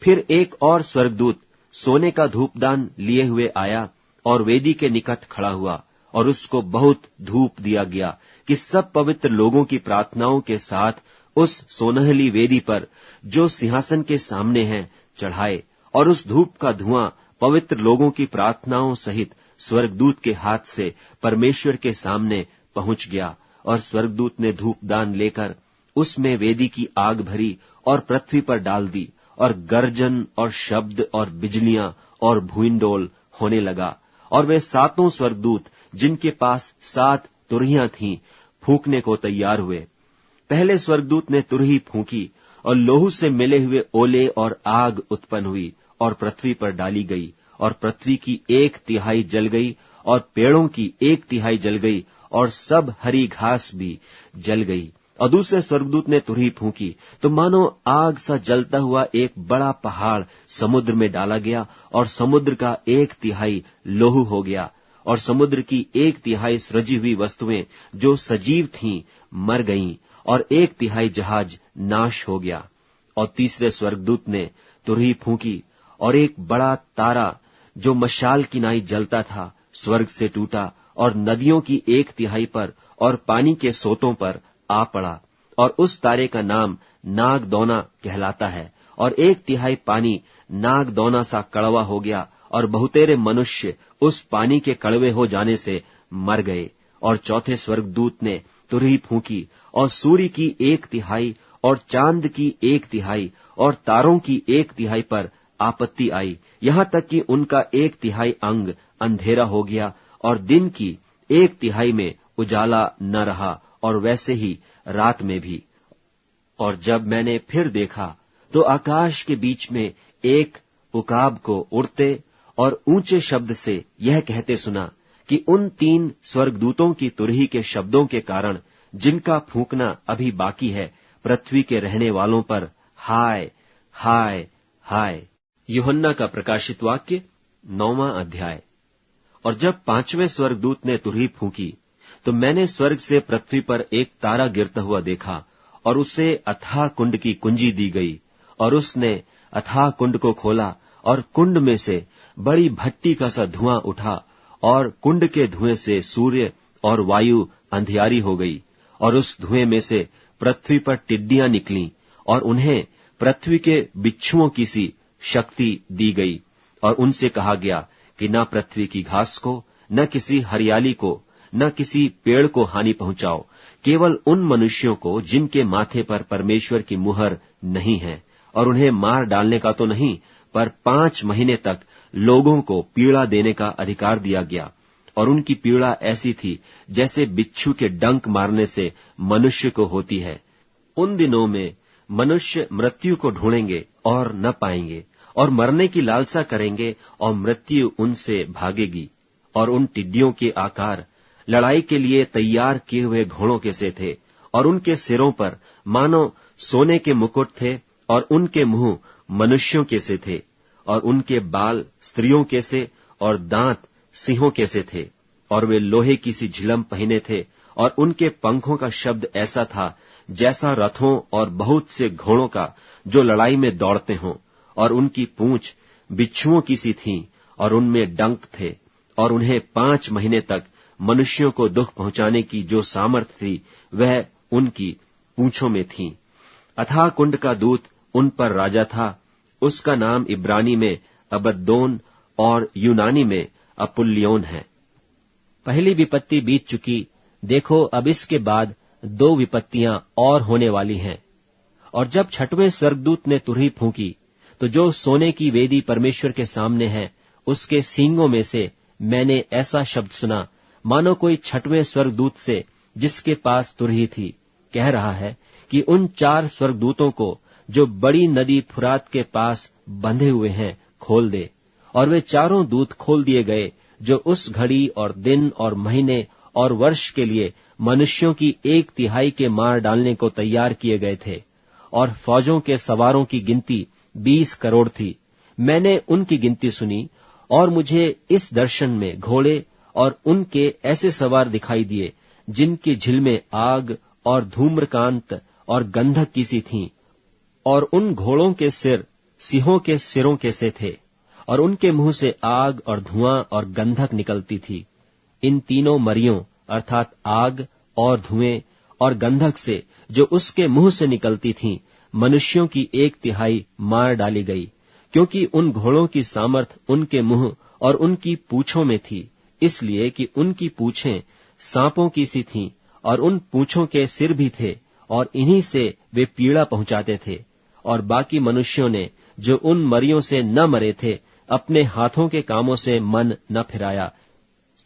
फिर एक और स्वर्गदूत सोने का धूपदान लिए हुए आया और वेदी के निकट खड़ा हुआ, और उसको बहुत धूप दिया गया कि सब पवित्र लोगों की प्रार्थनाओं के साथ उस सोनहली वेदी पर जो सिंहासन के सामने है चढ़ाए। और उस धूप का धुआं पवित्र लोगों की प्रार्थनाओं सहित स्वर्गदूत के हाथ से परमेश्वर के सामने पहुंच गया। और स्वर्गदूत ने धूपदान लेकर उसमें वेदी की आग भरी और पृथ्वी पर डाल दी, और गर्जन और शब्द और बिजलियां और भूइंडोल होने लगा। और वे 7 स्वर्गदूत जिनके पास 7 तुरहियां थीं फूंकने को तैयार हुए। पहले स्वर्गदूत ने तुरही फूंकी और लोहू से मिले हुए ओले और आग उत्पन्न हुई और पृथ्वी पर डाली गई, और पृथ्वी की 1/3 जल गई और पेड़ों की 1/3 जल गई और सब हरी घास भी जल गई। और दूसरे स्वर्गदूत ने तुरही फूंकी तो मानो आग सा जलता हुआ एक बड़ा पहाड़ समुद्र में डाला गया, और समुद्र का 1/3 लोहू हो गया, और समुद्र की 1/3 सृजी हुई वस्तुएं जो सजीव थीं मर गईं, और 1/3 जहाज नाश हो गया। और तीसरे स्वर्गदूत ने तुरही फूंकी, और एक बड़ा तारा जो मशाल की नाई जलता था स्वर्ग से टूटा, और नदियों की 1/3 पर और पानी के सोतों पर आ पड़ा। और उस तारे का नाम नागदौना कहलाता है। और 1/3 पानी नागदौना सा कड़वा हो गया, और बहुतेरे मनुष्य उस पानी के कड़वे हो जाने से मर गए। और चौथे स्वर्गदूत ने तुरही फूंकी, और सूर्य की 1/3 और चांद की 1/3 और तारों की 1/3 पर आपत्ति आई, यहां तक कि उनका 1/3 अंग अंधेरा हो गया, और दिन की 1/3 में उजाला न रहा, और वैसे ही रात में भी। और जब मैंने फिर देखा तो आकाश के बीच में एक उकाब को उड़ते और ऊंचे शब्द से यह कहते सुना कि उन 3 स्वर्गदूतों की तुरही के शब्दों के कारण जिनका फूंकना अभी बाकी है, पृथ्वी के रहने वालों पर हाय हाय हाय। यूहन्ना का प्रकाशित वाक्य 9वां अध्याय। और जब 5वें स्वर्गदूत ने तुरही फूंकी तो मैंने स्वर्ग से पृथ्वी पर एक तारा गिरता हुआ देखा, और उसे अथाह कुंड की कुंजी दी गई। और उसने अथाह कुंड को खोला, और कुंड में से बड़ी भट्टी का सा धुआं उठा, और कुंड के धुएं से सूर्य और वायु अंधियारी हो गई। और उस धुएं में से पृथ्वी पर टिड्डियां निकलीं, और उन्हें पृथ्वी के बिच्छुओं की सी शक्ति दी गई। और उनसे कहा गया कि न पृथ्वी की घास को, न किसी हरियाली को, न किसी पेड़ को हानि पहुंचाओ, केवल उन मनुष्यों को जिनके माथे पर परमेश्वर की मुहर नहीं है। और उन्हें मार डालने का तो नहीं, पर 5 महीने तक लोगों को पीड़ा देने का अधिकार दिया गया। और उनकी पीड़ा ऐसी थी जैसे बिच्छू के डंक मारने से मनुष्य को होती है। उन दिनों में मनुष्य मृत्यु को ढूंढेंगे और न पाएंगे, और मरने की लालसा करेंगे और मृत्यु उनसे भागेगी। और उन टिड्डियों के आकार लड़ाई के लिए तैयार किए हुए घोड़ों के से थे, और उनके सिरों पर मानो सोने के मुकुट थे, और उनके मुंह मनुष्यों के से थे, और उनके बाल स्त्रियों के से, और दांत सिंहों के से थे। और वे लोहे की सी झिलम पहने थे, और उनके पंखों का शब्द ऐसा था जैसा रथों और बहुत से घोड़ों का जो लड़ाई में दौड़ते हों। और उनकी पूंछ बिच्छुओं की सी थी, और उनमें डंक थे। और उन्हें 5 महीने तक मनुष्यों को दुख पहुंचाने की जो सामर्थ थी वह उनकी पूंछों में थी। अथाह कुंड का दूत उन पर राजा था। उसका नाम इब्रानी में अबद्दोन और यूनानी में अपुल्योन है। पहली विपत्ति बीत चुकी, देखो अब इसके बाद 2 विपत्तियां और होने वाली हैं। और जब छठवें स्वर्गदूत ने तुरही फूंकी, तो जो सोने की वेदी परमेश्वर के सामने है, उसके सींगों में से मैंने ऐसा शब्द सुना, मानो कोई छठवें स्वर्गदूत से, जिसके पास तुरही थी, कह रहा है कि उन 4 स्वर्गदूतों को जो बड़ी नदी फुरात के पास बंधे हुए हैं, खोल दे। और वे 4 दूत खोल दिए गए, जो उस घड़ी और दिन और महीने और वर्ष के लिए मनुष्यों की 1/3 के मार डालने को तैयार किए गए थे। और फौजों के सवारों की गिनती 20 करोड़ थी। मैंने उनकी गिनती सुनी, और मुझे इस दर्शन में घोड़े और उनके ऐसे सवार दिखाई दिए, जिनकी झिलमें आग और धूम्रकांत और गंधक की सी थीं। और उन घोड़ों के सिर सिंहों के सिरों के से थे, और उनके मुंह से आग और धुआं और गंधक निकलती थी। इन तीनों मरियों अर्थात आग और धुएं और गंधक से, जो उसके मुंह से निकलती थीं, मनुष्यों की 1/3 मार डाली गई, क्योंकि उन घोड़ों की सामर्थ उनके मुंह और उनकी पूंछों में थी, इसलिए कि उनकी पूंछें सांपों की सी थीं, और उन पूंछों के सिर भी थे, और इन्हीं से वे पीड़ा पहुंचाते थे। और बाकी मनुष्यों ने, जो उन मरियों से न मरे थे, अपने हाथों के कामों से मन न फिराया,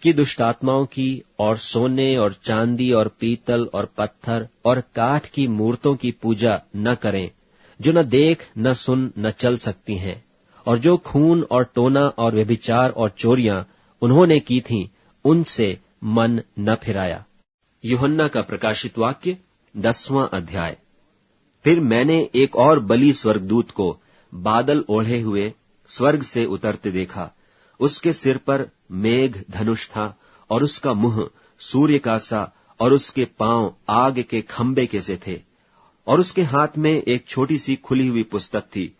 कि दुष्टात्माओं की और सोने और चांदी और पीतल और पत्थर और काठ की मूर्तों की पूजा न करें, जो न देख न सुन न चल सकती हैं। और जो खून और टोना और व्यभिचार और चोरियां उन्होंने की थीं, उनसे मन न फिराया। यूहन्ना का प्रकाशित वाक्य 10वां अध्याय। फिर मैंने एक और बलि स्वर्गदूत को बादल ओढ़े हुए स्वर्ग से उतरते देखा। उसके सिर पर मेघ धनुष था, और उसका मुंह सूर्य का सा, और उसके पांव आग के खंबे के से थे। और उसके हाथ में एक छोटी सी खुली हुई पुस्तक थी।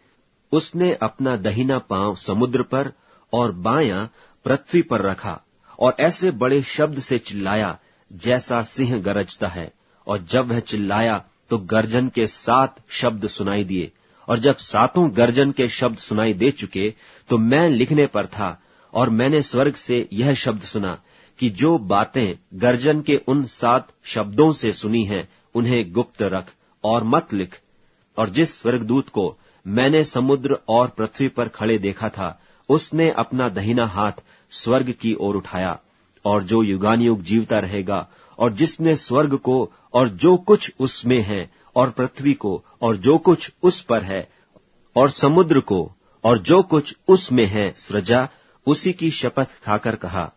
उसने अपना दहिना पांव समुद्र पर और बायां पृथ्वी पर रखा, और ऐसे बड़े शब्द से चिल्लाया, जैसा सिंह गरजता है। और जब वह चिल्लाया, तो गर्जन के 7 शब्द सुनाई दिए। और जब 7 गर्जन के शब्द सुनाई दे चुके, तो मैं लिखने पर था, और मैंने स्वर्ग से यह शब्द सुना कि जो बातें गर्जन के उन 7 शब्दों से सुनी हैं, उन्हें गुप्त रख और मत लिख। और जिस स्वर्गदूत को मैंने समुद्र और पृथ्वी पर खड़े देखा था, उसने अपना दहिना हाथ स्वर्ग की ओर उठाया, और जो युगानुयुग जीवता रहेगा, और जिसने स्वर्ग को और जो कुछ उसमें है, और पृथ्वी को और जो कुछ उस पर है, और समुद्र को और जो कुछ उसमें है सृजा, उसी की शपथ खाकर कहा,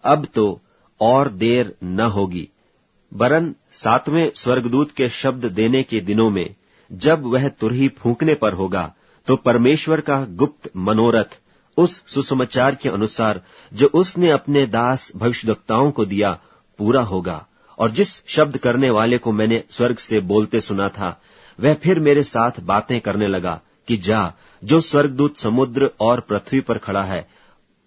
अब तो और देर न होगी, वरन 7वें स्वर्गदूत के शब्द देने के दिनों में, जब वह तुरही फूंकने पर होगा, तो परमेश्वर का गुप्त मनोरथ उस सुसमाचार के अनुसार जो उसने अपने दास भविष्यद्वक्ताओं को दिया, पूरा होगा। और जिस शब्द करने वाले को मैंने स्वर्ग से बोलते सुना था, वह फिर मेरे साथ बातें करने लगा कि जा, जो स्वर्गदूत समुद्र और पृथ्वी पर खड़ा है,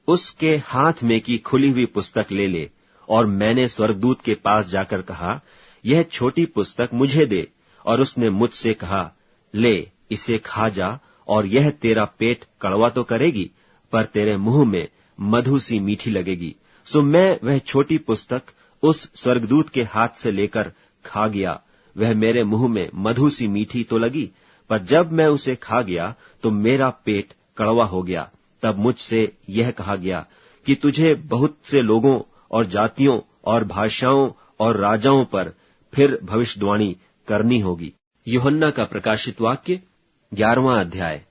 उसके हाथ में की खुली हुई पुस्तक ले ले। और मैंने स्वर्गदूत के पास जाकर कहा, यह छोटी पुस्तक मुझे दे। और उसने मुझसे कहा, ले, इसे खा जा, और यह तेरा पेट कड़वा तो करेगी, पर तेरे मुंह में मधु सी मीठी लगेगी। सो मैं वह छोटी पुस्तक उस स्वर्गदूत के हाथ से लेकर खा गया। वह मेरे मुंह में मधु सी मीठी तो लगी, पर जब मैं उसे खा गया, तो मेरा पेट कड़वा हो गया। तब मुझसे यह कहा गया कि तुझे बहुत से लोगों और जातियों और भाषाओं और राजाओं पर फिर भविष्यवाणी करनी होगी। यूहन्ना का प्रकाशित वाक्य 11वां अध्याय।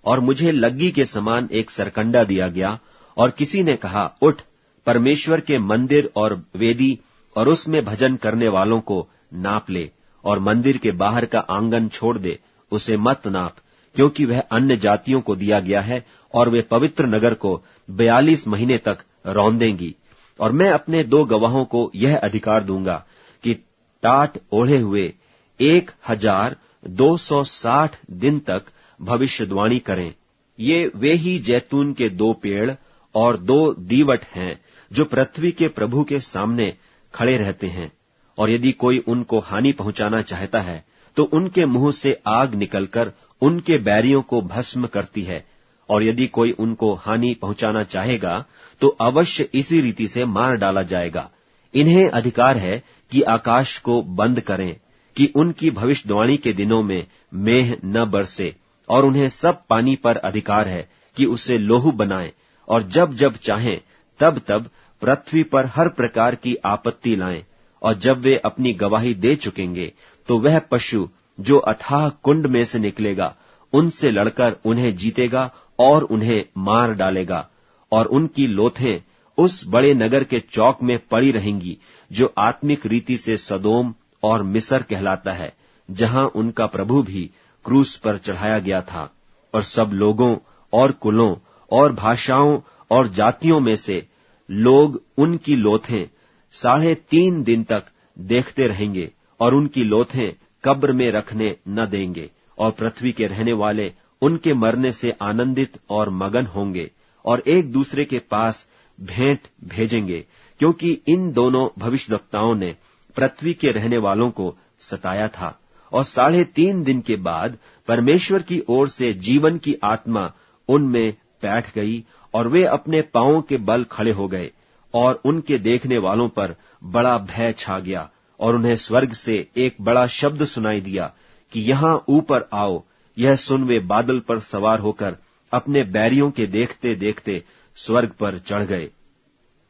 और मुझे लग्गी के समान एक सरकंडा दिया गया, और किसी ने कहा, उठ, परमेश्वर के मंदिर और वेदी और उसमें भजन करने वालों को नाप ले, और मंदिर के बाहर का आंगन छोड़ दे, उसे मत नाप, क्योंकि वह अन्य जातियों को दिया गया है, और वे पवित्र नगर को 42 महीने तक रौंदेंगी। और मैं अपने 2 गवाहों को यह अधिकार दूंगा कि टाट ओढ़े हुए 1260 दिन तक भविष्यवाणी करें। ये वे ही जैतून के 2 पेड़ और 2 दीवट हैं, जो पृथ्वी के प्रभु के सामने खड़े रहते हैं, और यदि कोई उनको हानि पहुंचाना चाहता है तो उनके मुंह से आग निकलकर उनके बैरियों को भस्म करती है, और यदि कोई उनको हानि पहुंचाना चाहेगा तो अवश्य इसी रीति से मार डाला जाएगा। इन्हें अधिकार है कि आकाश को बंद करें, कि उनकी भविष्यवाणी के दिनों में मेघ न बरसे, और उन्हें सब पानी पर अधिकार है कि उसे लोहू बनाएं, और जब जब चाहें तब तब पृथ्वी पर हर प्रकार की आपत्ति लाएं। और जब वे अपनी गवाही दे चुकेंगे तो वह पशु जो अथाह कुंड में से निकलेगा उनसे लड़कर उन्हें जीतेगा और उन्हें मार डालेगा, और उनकी लोथें उस बड़े नगर के चौक में पड़ी रहेंगी जो आत्मिक रीति से सदोम और मिस्र कहलाता है, जहां उनका प्रभु भी क्रूस पर चढ़ाया गया था। और सब लोगों और कुलों और भाषाओं और जातियों में से लोग उनकी लोथें 3.5 दिन तक देखते रहेंगे, और उनकी लोथें कब्र में रखने न देंगे। और पृथ्वी के रहने वाले उनके मरने से आनंदित और मगन होंगे, और एक दूसरे के पास भेंट भेजेंगे, क्योंकि इन दोनों भविष्यवक्ताओं ने पृथ्वी के रहने वालों को सताया था। और 3.5 दिन के बाद परमेश्वर की ओर से जीवन की आत्मा उनमें बैठ गई, और वे अपने पांवों के बल खड़े हो गए, और उनके देखने वालों पर बड़ा भय छा गया। और उन्हें स्वर्ग से एक बड़ा शब्द सुनाई दिया कि यहां ऊपर आओ। यह सुन वे बादल पर सवार होकर अपने बैरियों के देखते देखते स्वर्ग पर चढ़ गए।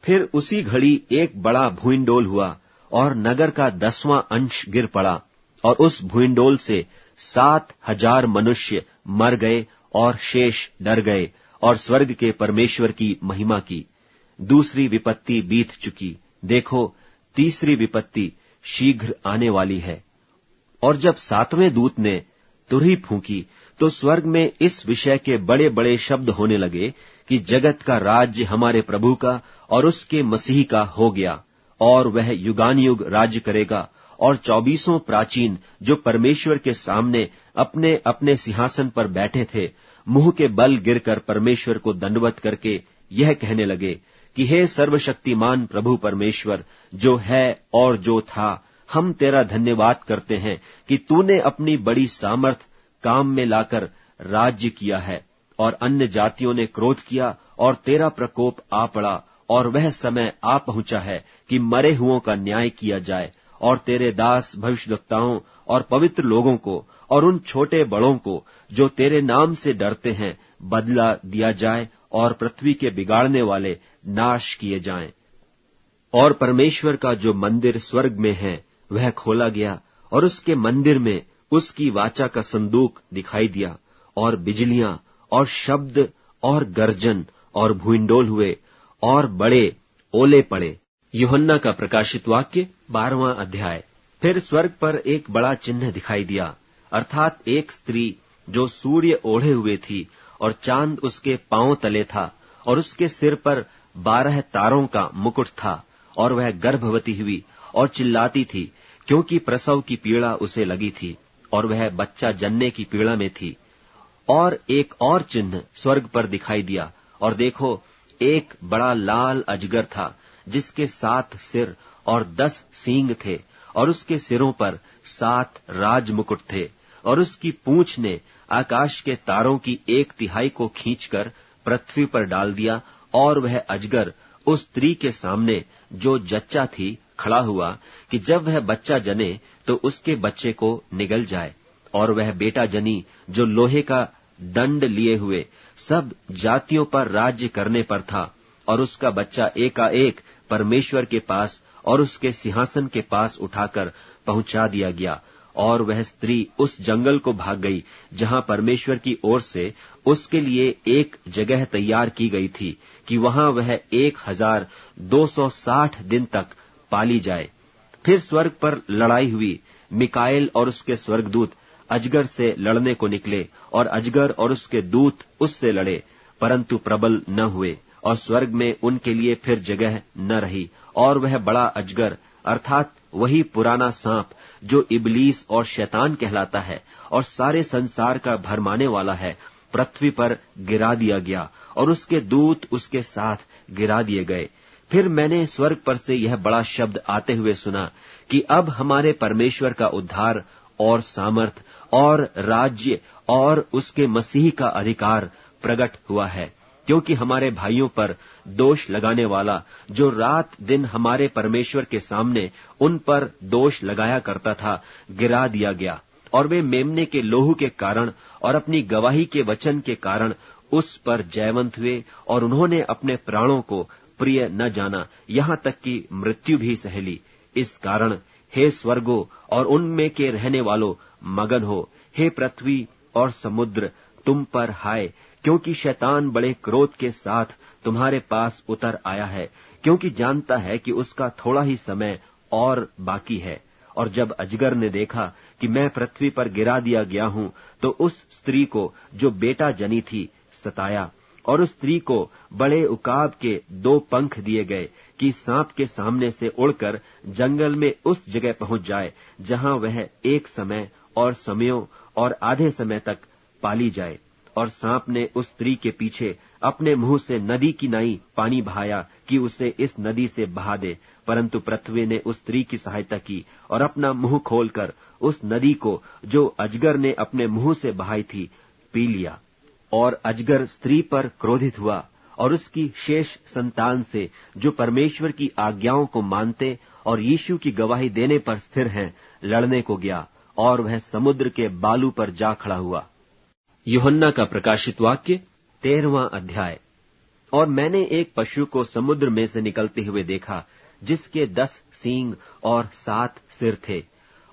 फिर उसी घड़ी एक बड़ा भूइंडोल हुआ, और नगर का 10वां अंश गिर पड़ा, और उस भूइंडोल से 7,000 मनुष्य मर गए, और शेष डर गए और स्वर्ग के परमेश्वर की महिमा की। दूसरी विपत्ति बीत चुकी, देखो तीसरी विपत्ति शीघ्र आने वाली है। और जब 7वें दूत ने तुरही फूंकी तो स्वर्ग में इस विषय के बड़े बड़े शब्द होने लगे कि जगत का राज्य हमारे प्रभु का और उसके मसीह का हो गया, और वह युगानुयुग राज्य करेगा। और 24 प्राचीन जो परमेश्वर के सामने अपने अपने सिंहासन पर बैठे थे, मुंह के बल गिरकर परमेश्वर को दंडवत करके यह कहने लगे कि हे सर्वशक्तिमान प्रभु परमेश्वर, जो है और जो था, हम तेरा धन्यवाद करते हैं कि तूने अपनी बड़ी सामर्थ काम में लाकर राज्य किया है। और अन्य जातियों ने क्रोध किया, और तेरा प्रकोप आ पड़ा, और वह समय आ पहुंचा है कि मरे हुओं का न्याय किया जाए, और तेरे दास भविष्यद्वक्ताओं और पवित्र लोगों को और उन छोटे बड़ों को जो तेरे नाम से डरते हैं बदला दिया जाए, और पृथ्वी के बिगाड़ने वाले नाश किए जाएं। और परमेश्वर का जो मंदिर स्वर्ग में है वह खोला गया, और उसके मंदिर में उसकी वाचा का संदूक दिखाई दिया, और बिजलियां और शब्द और गर्जन और भूइंडोल हुए, और बड़े ओले पड़े। यूहन्ना का प्रकाशित वाक्य 12वां अध्याय। फिर स्वर्ग पर एक बड़ा चिन्ह दिखाई दिया, अर्थात एक स्त्री जो सूर्य ओढ़े हुए थी, और चांद उसके पांव तले था, और उसके सिर पर 12 तारों का मुकुट था। और वह गर्भवती हुई और चिल्लाती थी, क्योंकि प्रसव की पीड़ा उसे लगी थी, और वह बच्चा जनने की पीड़ा में थी। और एक और चिन्ह स्वर्ग पर दिखाई दिया, और देखो एक बड़ा लाल अजगर था, जिसके 7 सिर और 10 सींग थे, और उसके सिरों पर 7 राज मुकुट थे। और उसकी पूंछ ने आकाश के तारों की 1/3 को खींचकर पृथ्वी पर डाल दिया, और वह अजगर उस स्त्री के सामने जो जच्चा थी खड़ा हुआ कि जब वह बच्चा जने तो उसके बच्चे को निगल जाए। और वह बेटा जनी जो लोहे का दंड लिए हुए सब जातियों पर राज्य करने पर था, और उसका बच्चा एकाएक परमेश्वर के पास और उसके सिंहासन के पास उठाकर पहुंचा दिया गया। और वह स्त्री उस जंगल को भाग गई जहां परमेश्वर की ओर से उसके लिए एक जगह तैयार की गई थी कि वहां वह 1260 दिन तक पाली जाए। फिर स्वर्ग पर लड़ाई हुई। मिकाएल और उसके स्वर्गदूत अजगर से लड़ने को निकले, और अजगर और उसके दूत उससे लड़े, परंतु प्रबल न हुए, और स्वर्ग में उनके लिए फिर जगह न रही। और वह बड़ा अजगर अर्थात वही पुराना सांप जो इबलीस और शैतान कहलाता है और सारे संसार का भरमाने वाला है, पृथ्वी पर गिरा दिया गया, और उसके दूत उसके साथ गिरा दिए गए। फिर मैंने स्वर्ग पर से यह बड़ा शब्द आते हुए सुना कि अब हमारे परमेश्वर का उद्धार और सामर्थ और राज्य और उसके मसीह का अधिकार प्रकट हुआ है, क्योंकि हमारे भाइयों पर दोष लगाने वाला, जो रात दिन हमारे परमेश्वर के सामने उन पर दोष लगाया करता था, गिरा दिया गया। और वे मेमने के लोहू के कारण और अपनी गवाही के वचन के कारण उस पर जयवंत हुए, और उन्होंने अपने प्राणों को प्रिय न जाना, यहाँ तक कि मृत्यु भी सह ली। इस कारण हे स्वर्गो और उनमें के रहने वालों, मगन हो। हे पृथ्वी और समुद्र, तुम पर हाय, क्योंकि शैतान बड़े क्रोध के साथ तुम्हारे पास उतर आया है, क्योंकि जानता है कि उसका थोड़ा ही समय और बाकी है। और जब अजगर ने देखा कि मैं पृथ्वी पर गिरा दिया गया हूं, तो उस स्त्री को जो बेटा जनी थी सताया, और उस स्त्री को बड़े उकाब के 2 पंख दिए गए कि सांप के सामने से उड़कर जंगल में उस जगह पहुंच जाए जहां वह एक समय और समयों और आधे समय तक पाली जाए। और सांप ने उस स्त्री के पीछे अपने मुंह से नदी की नाई पानी बहाया कि उसे इस नदी से बहा दे, परंतु पृथ्वी ने उस स्त्री की सहायता की और अपना मुंह खोलकर उस नदी को, जो अजगर ने अपने मुंह से बहाई थी, पी लिया। और अजगर स्त्री पर क्रोधित हुआ और उसकी शेष संतान से, जो परमेश्वर की आज्ञाओं को मानते और यीशु की गवाही देने पर स्थिर हैं, लड़ने को गया, और वह समुद्र के बालू पर जा खड़ा हुआ। यूहन्ना का प्रकाशित वाक्य 13वां अध्याय। और मैंने एक पशु को समुद्र में से निकलते हुए देखा, जिसके 10 सींग और 7 सिर थे,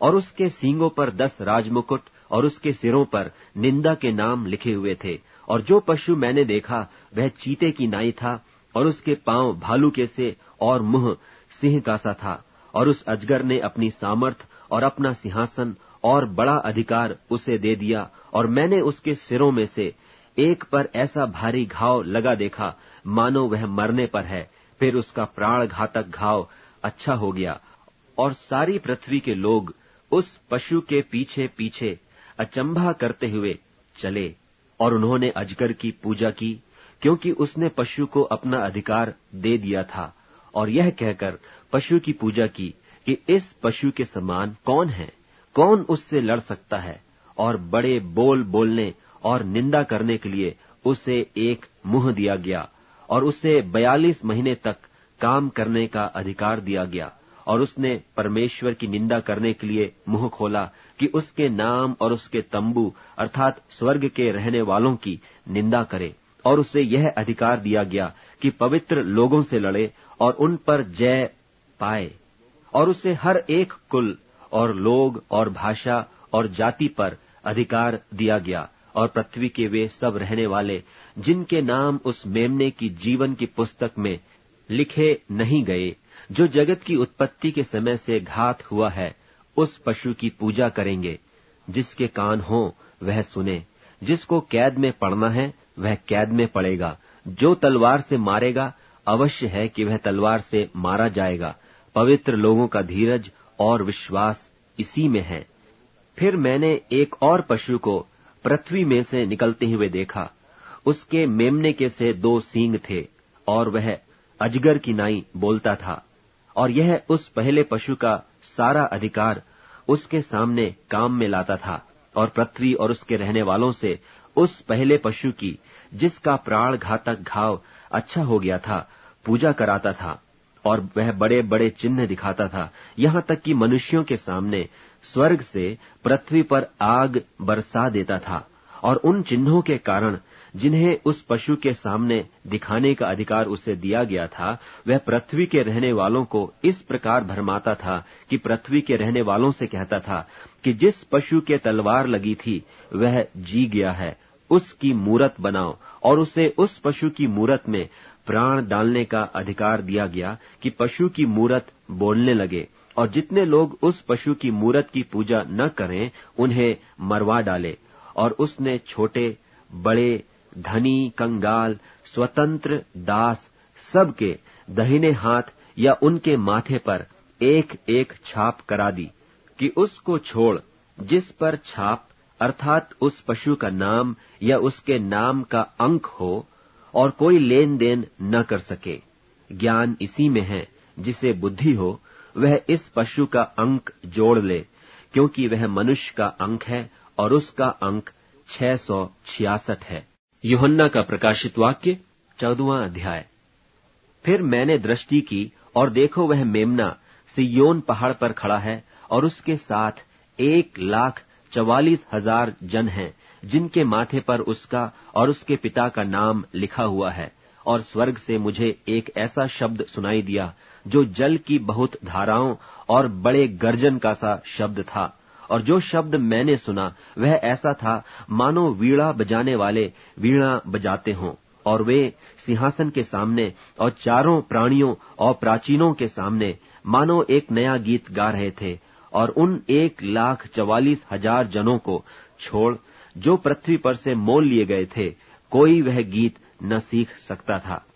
और उसके सींगों पर 10 राजमुकुट और उसके सिरों पर निंदा के नाम लिखे हुए थे। और जो पशु मैंने देखा वह चीते की नाई था, और उसके पांव भालू के से और मुंह सिंह का सा था। और उस अजगर ने अपनी सामर्थ और अपना सिंहासन और बड़ा अधिकार उसे दे दिया, और मैंने उसके सिरों में से एक पर ऐसा भारी घाव लगा देखा, मानो वह मरने पर है। फिर उसका प्राण घातक घाव अच्छा हो गया, और सारी पृथ्वी के लोग उस पशु के पीछे पीछे अचंभा करते हुए चले। और उन्होंने अजगर की पूजा की, क्योंकि उसने पशु को अपना अधिकार दे दिया था, और यह कहकर पशु की पूजा की कि इस पशु के समान कौन है, कौन उससे लड़ सकता है। और बड़े बोल बोलने और निंदा करने के लिए उसे एक मुंह दिया गया, और उसे 42 महीने तक काम करने का अधिकार दिया गया। और उसने परमेश्वर की निंदा करने के लिए मुंह खोला कि उसके नाम और उसके तंबू अर्थात स्वर्ग के रहने वालों की निंदा करे। और उसे यह अधिकार दिया गया कि पवित्र लोगों से लड़े और उन पर जय पाए। और उसे हर एक कुल और लोग और भाषा और जाति पर अधिकार दिया गया। और पृथ्वी के वे सब रहने वाले, जिनके नाम उस मेमने की जीवन की पुस्तक में लिखे नहीं गए, जो जगत की उत्पत्ति के समय से घात हुआ है, उस पशु की पूजा करेंगे। जिसके कान हो वह सुने। जिसको कैद में पड़ना है वह कैद में पड़ेगा। जो तलवार से मारेगा, अवश्य है कि वह तलवार से मारा जाएगा। पवित्र लोगों का धीरज और विश्वास इसी में है। फिर मैंने एक और पशु को पृथ्वी में से निकलते हुए देखा। उसके मेमने के से 2 सींग थे, और वह अजगर की नाई बोलता था। और यह उस पहले पशु का सारा अधिकार उसके सामने काम में लाता था, और पृथ्वी और उसके रहने वालों से उस पहले पशु की, जिसका प्राण घातक घाव अच्छा हो गया था, पूजा कराता था। और वह बड़े बड़े चिन्ह दिखाता था, यहाँ तक कि मनुष्यों के सामने स्वर्ग से पृथ्वी पर आग बरसा देता था। और उन चिन्हों के कारण जिन्हें उस पशु के सामने दिखाने का अधिकार उसे दिया गया था, वह पृथ्वी के रहने वालों को इस प्रकार भरमाता था कि पृथ्वी के रहने वालों से कहता था कि जिस पशु के तलवार लगी थी वह जी गया है, उसकी मूरत बनाओ। और उसे उस पशु की मूरत में प्राण डालने का अधिकार दिया गया कि पशु की मूरत बोलने लगे, और जितने लोग उस पशु की मूरत की पूजा न करें उन्हें मरवा डाले। और उसने छोटे बड़े, धनी, कंगाल, स्वतंत्र, दास सबके दाहिने हाथ या उनके माथे पर एक एक छाप करा दी कि उसको छोड़ जिस पर छाप अर्थात उस पशु का नाम या उसके नाम का अंक हो, और कोई लेन देन न कर सके। ज्ञान इसी में है, जिसे बुद्धि हो वह इस पशु का अंक जोड़ ले, क्योंकि वह मनुष्य का अंक है और उसका अंक 666 है। यूहन्ना का प्रकाशित वाक्य 14वां अध्याय। फिर मैंने दृष्टि की और देखो वह मेमना सिय्योन पहाड़ पर खड़ा है और उसके साथ 1,44,000 जन हैं, जिनके माथे पर उसका और उसके पिता का नाम लिखा हुआ है। और स्वर्ग से मुझे एक ऐसा शब्द सुनाई दिया जो जल की बहुत धाराओं और बड़े गर्जन का सा शब्द था। और जो शब्द मैंने सुना वह ऐसा था मानो वीणा बजाने वाले वीणा बजाते हों, और वे सिंहासन के सामने और चारों प्राणियों और प्राचीनों के सामने मानो एक नया गीत गा रहे थे। और उन 1,44,000 जनों को छोड़ जो पृथ्वी पर से मोल लिए गए थे, कोई वह गीत न सीख सकता था।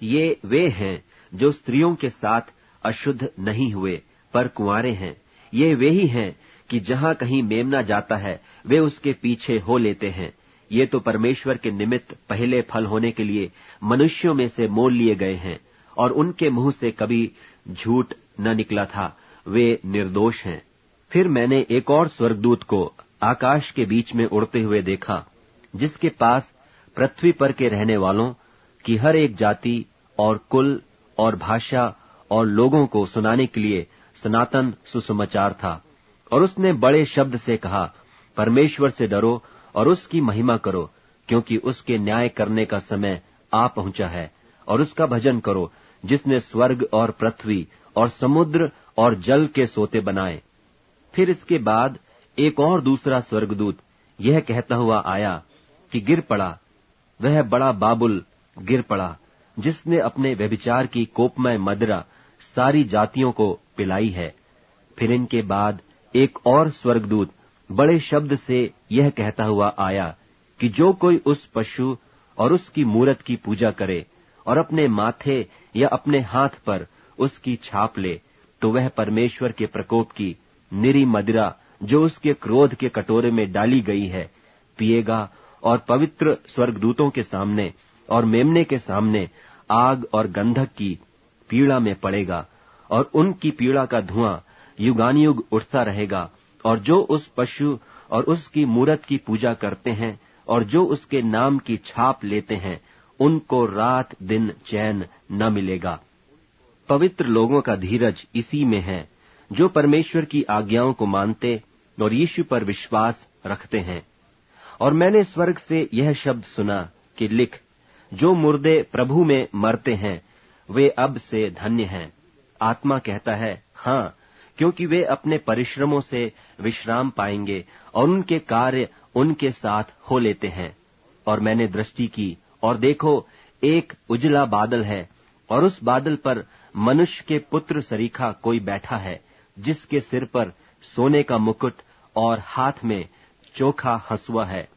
ये वे हैं जो स्त्रियों के साथ अशुद्ध नहीं हुए पर कुंवारे हैं। ये वे ही हैं कि जहां कहीं मेमना जाता है वे उसके पीछे हो लेते हैं। ये तो परमेश्वर के निमित्त पहले फल होने के लिए मनुष्यों में से मोल लिए गए हैं, और उनके मुंह से कभी झूठ न निकला था, वे निर्दोष हैं। फिर मैंने एक और स्वर्गदूत को आकाश के बीच में उड़ते हुए देखा, जिसके पास पृथ्वी पर के रहने वालों की हर एक जाति और कुल और भाषा और लोगों को सुनाने के लिए सनातन सुसमाचार था। और उसने बड़े शब्द से कहा, परमेश्वर से डरो और उसकी महिमा करो, क्योंकि उसके न्याय करने का समय आ पहुंचा है। और उसका भजन करो, जिसने स्वर्ग और पृथ्वी और समुद्र और जल के सोते बनाए। फिर इसके बाद एक और दूसरा स्वर्गदूत यह कहता हुआ आया कि गिर पड़ा, वह बड़ा बाबुल गिर पड़ा, जिसने अपने व्यभिचार की कोपमय मदिरा सारी जातियों को पिलाई है। फिर इनके बाद एक और स्वर्गदूत बड़े शब्द से यह कहता हुआ आया कि जो कोई उस पशु और उसकी मूरत की पूजा करे और अपने माथे या अपने हाथ पर उसकी छाप ले, तो वह परमेश्वर के प्रकोप की निरी मदिरा जो उसके क्रोध के कटोरे में डाली गई है पिएगा, और पवित्र स्वर्गदूतों के सामने और मेमने के सामने आग और गंधक की पीड़ा में पड़ेगा। और उनकी पीड़ा का धुआं युगानुयुग उठता रहेगा। और जो उस पशु और उसकी मूरत की पूजा करते हैं और जो उसके नाम की छाप लेते हैं, उनको रात दिन चैन न मिलेगा। पवित्र लोगों का धीरज इसी में है, जो परमेश्वर की आज्ञाओं को मानते और यीशु पर विश्वास रखते हैं। और मैंने स्वर्ग से यह शब्द सुना कि लिख, जो मुर्दे प्रभु में मरते हैं वे अब से धन्य हैं। आत्मा कहता है, हाँ, क्योंकि वे अपने परिश्रमों से विश्राम पाएंगे और उनके कार्य उनके साथ हो लेते हैं। और मैंने दृष्टि की और देखो, एक उजला बादल है, और उस बादल पर मनुष्य के पुत्र सरीखा कोई बैठा है, जिसके सिर पर सोने का मुकुट और हाथ में चोखा हंसुआ है।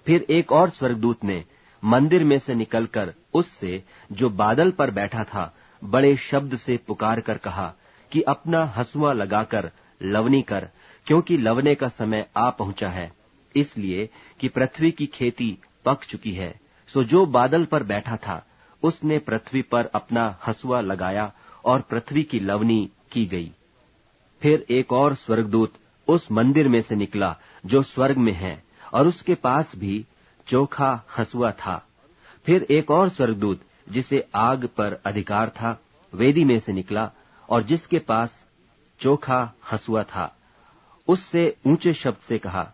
फिर एक और स्वर्गदूत ने मंदिर में से निकलकर उससे जो बादल पर बैठा था बड़े शब्द से पुकार कर कहा कि अपना हंसुआ लगाकर लवनी कर, क्योंकि लवने का समय आ पहुंचा है, इसलिए कि पृथ्वी की खेती पक चुकी है। सो जो बादल पर बैठा था उसने पृथ्वी पर अपना हंसुआ लगाया और पृथ्वी की लवनी की गई। फिर एक और स्वर्गदूत उस मंदिर में से निकला जो स्वर्ग में है, और उसके पास भी चोखा हंसुआ था। फिर एक और स्वर्गदूत जिसे आग पर अधिकार था वेदी में से निकला, और जिसके पास चोखा हंसुआ था, उससे ऊंचे शब्द से कहा,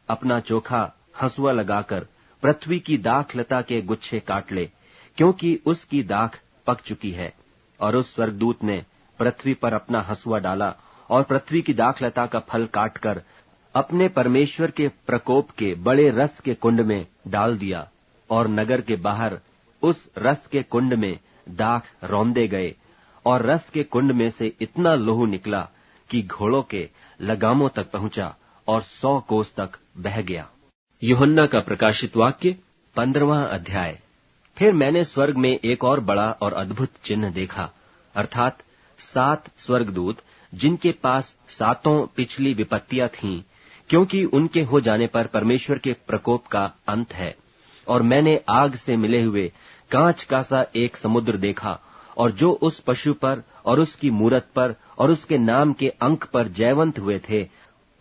अपना चोखा हंसुआ लगाकर पृथ्वी की दाखलता के गुच्छे काट ले, क्योंकि उसकी दाख पक चुकी है। और उस स्वर्गदूत ने पृथ्वी पर अपना हंसुआ डाला और पृथ्वी की दाखलता का फल काटकर अपने परमेश्वर के प्रकोप के बड़े रस के कुंड में डाल दिया, और नगर के बाहर उस रस के कुंड में दाख रौंदे गए, और रस के कुंड में से इतना लोहू निकला कि घोड़ों के लगामों तक पहुंचा और 100 कोस तक बह गया। यूहन्ना का प्रकाशित वाक्य 15वां अध्याय। फिर मैंने स्वर्ग में एक और बड़ा और अद्भुत चिन्ह देखा, अर्थात 7 स्वर्गदूत, जिनके पास 7 पिछली विपत्तियां थीं, क्योंकि उनके हो जाने पर परमेश्वर के प्रकोप का अंत है। और मैंने आग से मिले हुए कांच का सा एक समुद्र देखा, और जो उस पशु पर और उसकी मूरत पर और उसके नाम के अंक पर जयवंत हुए थे,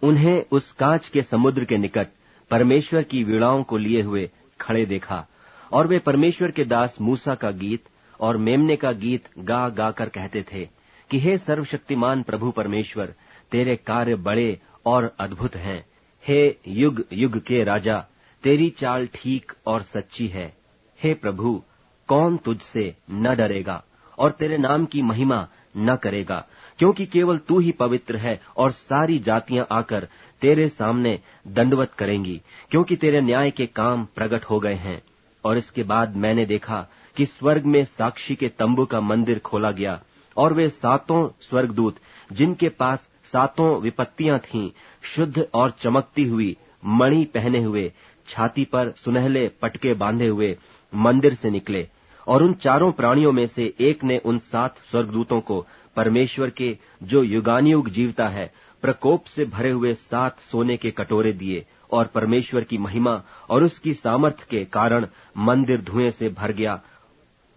उन्हें उस कांच के समुद्र के निकट परमेश्वर की वीणाओं को लिए हुए खड़े देखा। और वे परमेश्वर के दास मूसा का गीत और मेमने का गीत गा गा कर कहते थे कि हे सर्वशक्तिमान प्रभु परमेश्वर, तेरे कार्य बड़े और अद्भुत हैं। हे युग युग के राजा, तेरी चाल ठीक और सच्ची है। हे प्रभु, कौन तुझसे न डरेगा और तेरे नाम की महिमा न करेगा, क्योंकि केवल तू ही पवित्र है और सारी जातियां आकर तेरे सामने दंडवत करेंगी, क्योंकि तेरे न्याय के काम प्रकट हो गए हैं। और इसके बाद मैंने देखा कि स्वर्ग में साक्षी के तंबू का मंदिर खोला गया, और वे 7 स्वर्गदूत, जिनके पास 7 विपत्तियां थीं, शुद्ध और चमकती हुई मणि पहने हुए, छाती पर सुनहले पटके बांधे हुए मंदिर से निकले। और उन 4 प्राणियों में से एक ने उन 7 स्वर्गदूतों को परमेश्वर के, जो युगानुयुग जीवता है, प्रकोप से भरे हुए 7 सोने के कटोरे दिए, और परमेश्वर की महिमा और उसकी सामर्थ के कारण मंदिर धुएं से भर गया।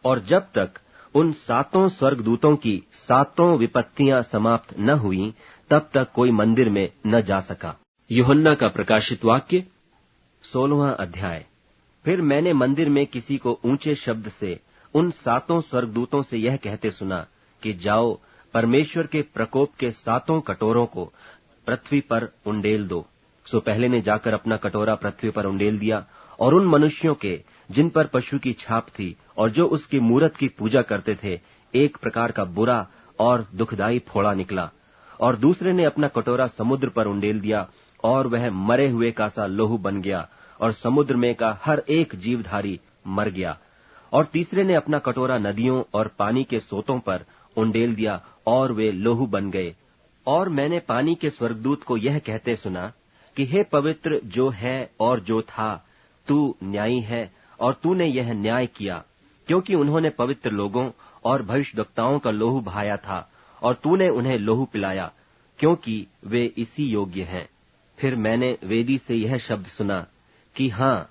और जब तक उन 7 स्वर्गदूतों की 7 विपत्तियां समाप्त न हुई, तब तक कोई मंदिर में न जा सका। यूहन्ना का प्रकाशित वाक्य 16वां अध्याय। फिर मैंने मंदिर में किसी को ऊंचे शब्द से उन 7 स्वर्गदूतों से यह कहते सुना कि जाओ, परमेश्वर के प्रकोप के 7 कटोरों को पृथ्वी पर उंडेल दो। सो पहले ने जाकर अपना कटोरा पृथ्वी पर उंडेल दिया, और उन मनुष्यों के जिन पर पशु की छाप थी और जो उसकी मूरत की पूजा करते थे, एक प्रकार का बुरा और दुखदाई फोड़ा निकला। और दूसरे ने अपना कटोरा समुद्र पर उंडेल दिया, और वह मरे हुए का सा लोहू बन गया, और समुद्र में का हर एक जीवधारी मर गया। और तीसरे ने अपना कटोरा नदियों और पानी के सोतों पर उंडेल दिया, और वे लोहू बन गए। और मैंने पानी के स्वर्गदूत को यह कहते सुना कि हे पवित्र जो है और जो था, तू न्यायी है, और तूने यह न्याय किया, क्योंकि उन्होंने पवित्र लोगों और भविष्यद्वक्ताओं का लोहू बहाया था, और तूने उन्हें लोहू पिलाया, क्योंकि वे इसी योग्य हैं। फिर मैंने वेदी से यह शब्द सुना कि हाँ,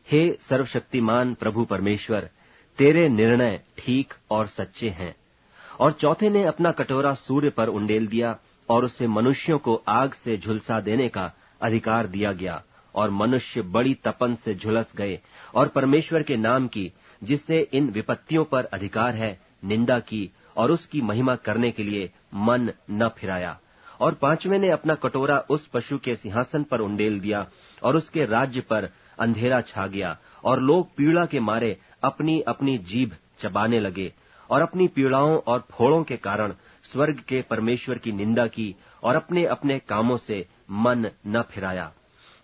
हे सर्वशक्तिमान प्रभु परमेश्वर, तेरे निर्णय ठीक और सच्चे हैं। और चौथे ने अपना कटोरा सूर्य पर उंडेल दिया, और उसे मनुष्यों को आग से झुलसा देने का अधिकार दिया गया, और मनुष्य बड़ी तपन से झुलस गए, और परमेश्वर के नाम की, जिससे इन विपत्तियों पर अधिकार है, निंदा की, और उसकी महिमा करने के लिए मन न फिराया। और 5वें ने अपना कटोरा उस पशु के सिंहासन पर उंडेल दिया, और उसके राज्य पर अंधेरा छा गया, और लोग पीड़ा के मारे अपनी अपनी जीभ चबाने लगे, और अपनी पीड़ाओं और फोड़ों के कारण स्वर्ग के परमेश्वर की निंदा की, और अपने अपने कामों से मन न फिराया।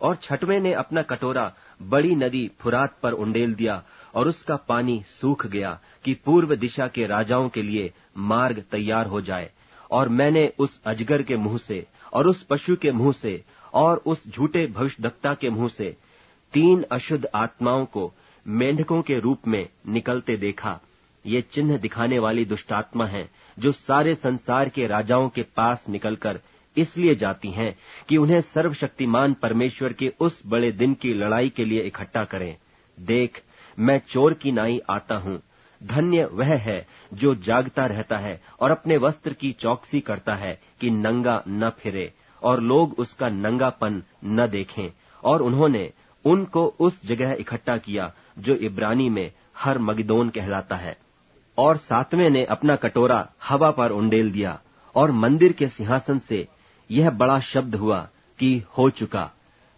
और 6वें ने अपना कटोरा बड़ी नदी फुरात पर उंडेल दिया, और उसका पानी सूख गया, कि पूर्व दिशा के राजाओं के लिए मार्ग तैयार हो जाए। और मैंने उस अजगर के मुंह से और उस पशु के मुंह से और उस झूठे भविष्यद्वक्ता के मुंह से 3 अशुद्ध आत्माओं को मेंढकों के रूप में निकलते देखा। ये चिन्ह दिखाने वाली दुष्टात्मा हैं, जो सारे संसार के राजाओं के पास निकलकर इसलिए जाती हैं कि उन्हें सर्वशक्तिमान परमेश्वर के उस बड़े दिन की लड़ाई के लिए इकट्ठा करें। देख, मैं चोर की नाई आता हूँ। धन्य वह है जो जागता रहता है और अपने वस्त्र की चौकसी करता है कि नंगा न फिरे, और लोग उसका नंगापन न देखें। और उन्होंने उनको उस जगह इकट्ठा किया जो इब्रानी में हरमगिदोन कहलाता है। और 7वें ने अपना कटोरा हवा पर उंडेल दिया, और मंदिर के सिंहासन से यह बड़ा शब्द हुआ कि हो चुका।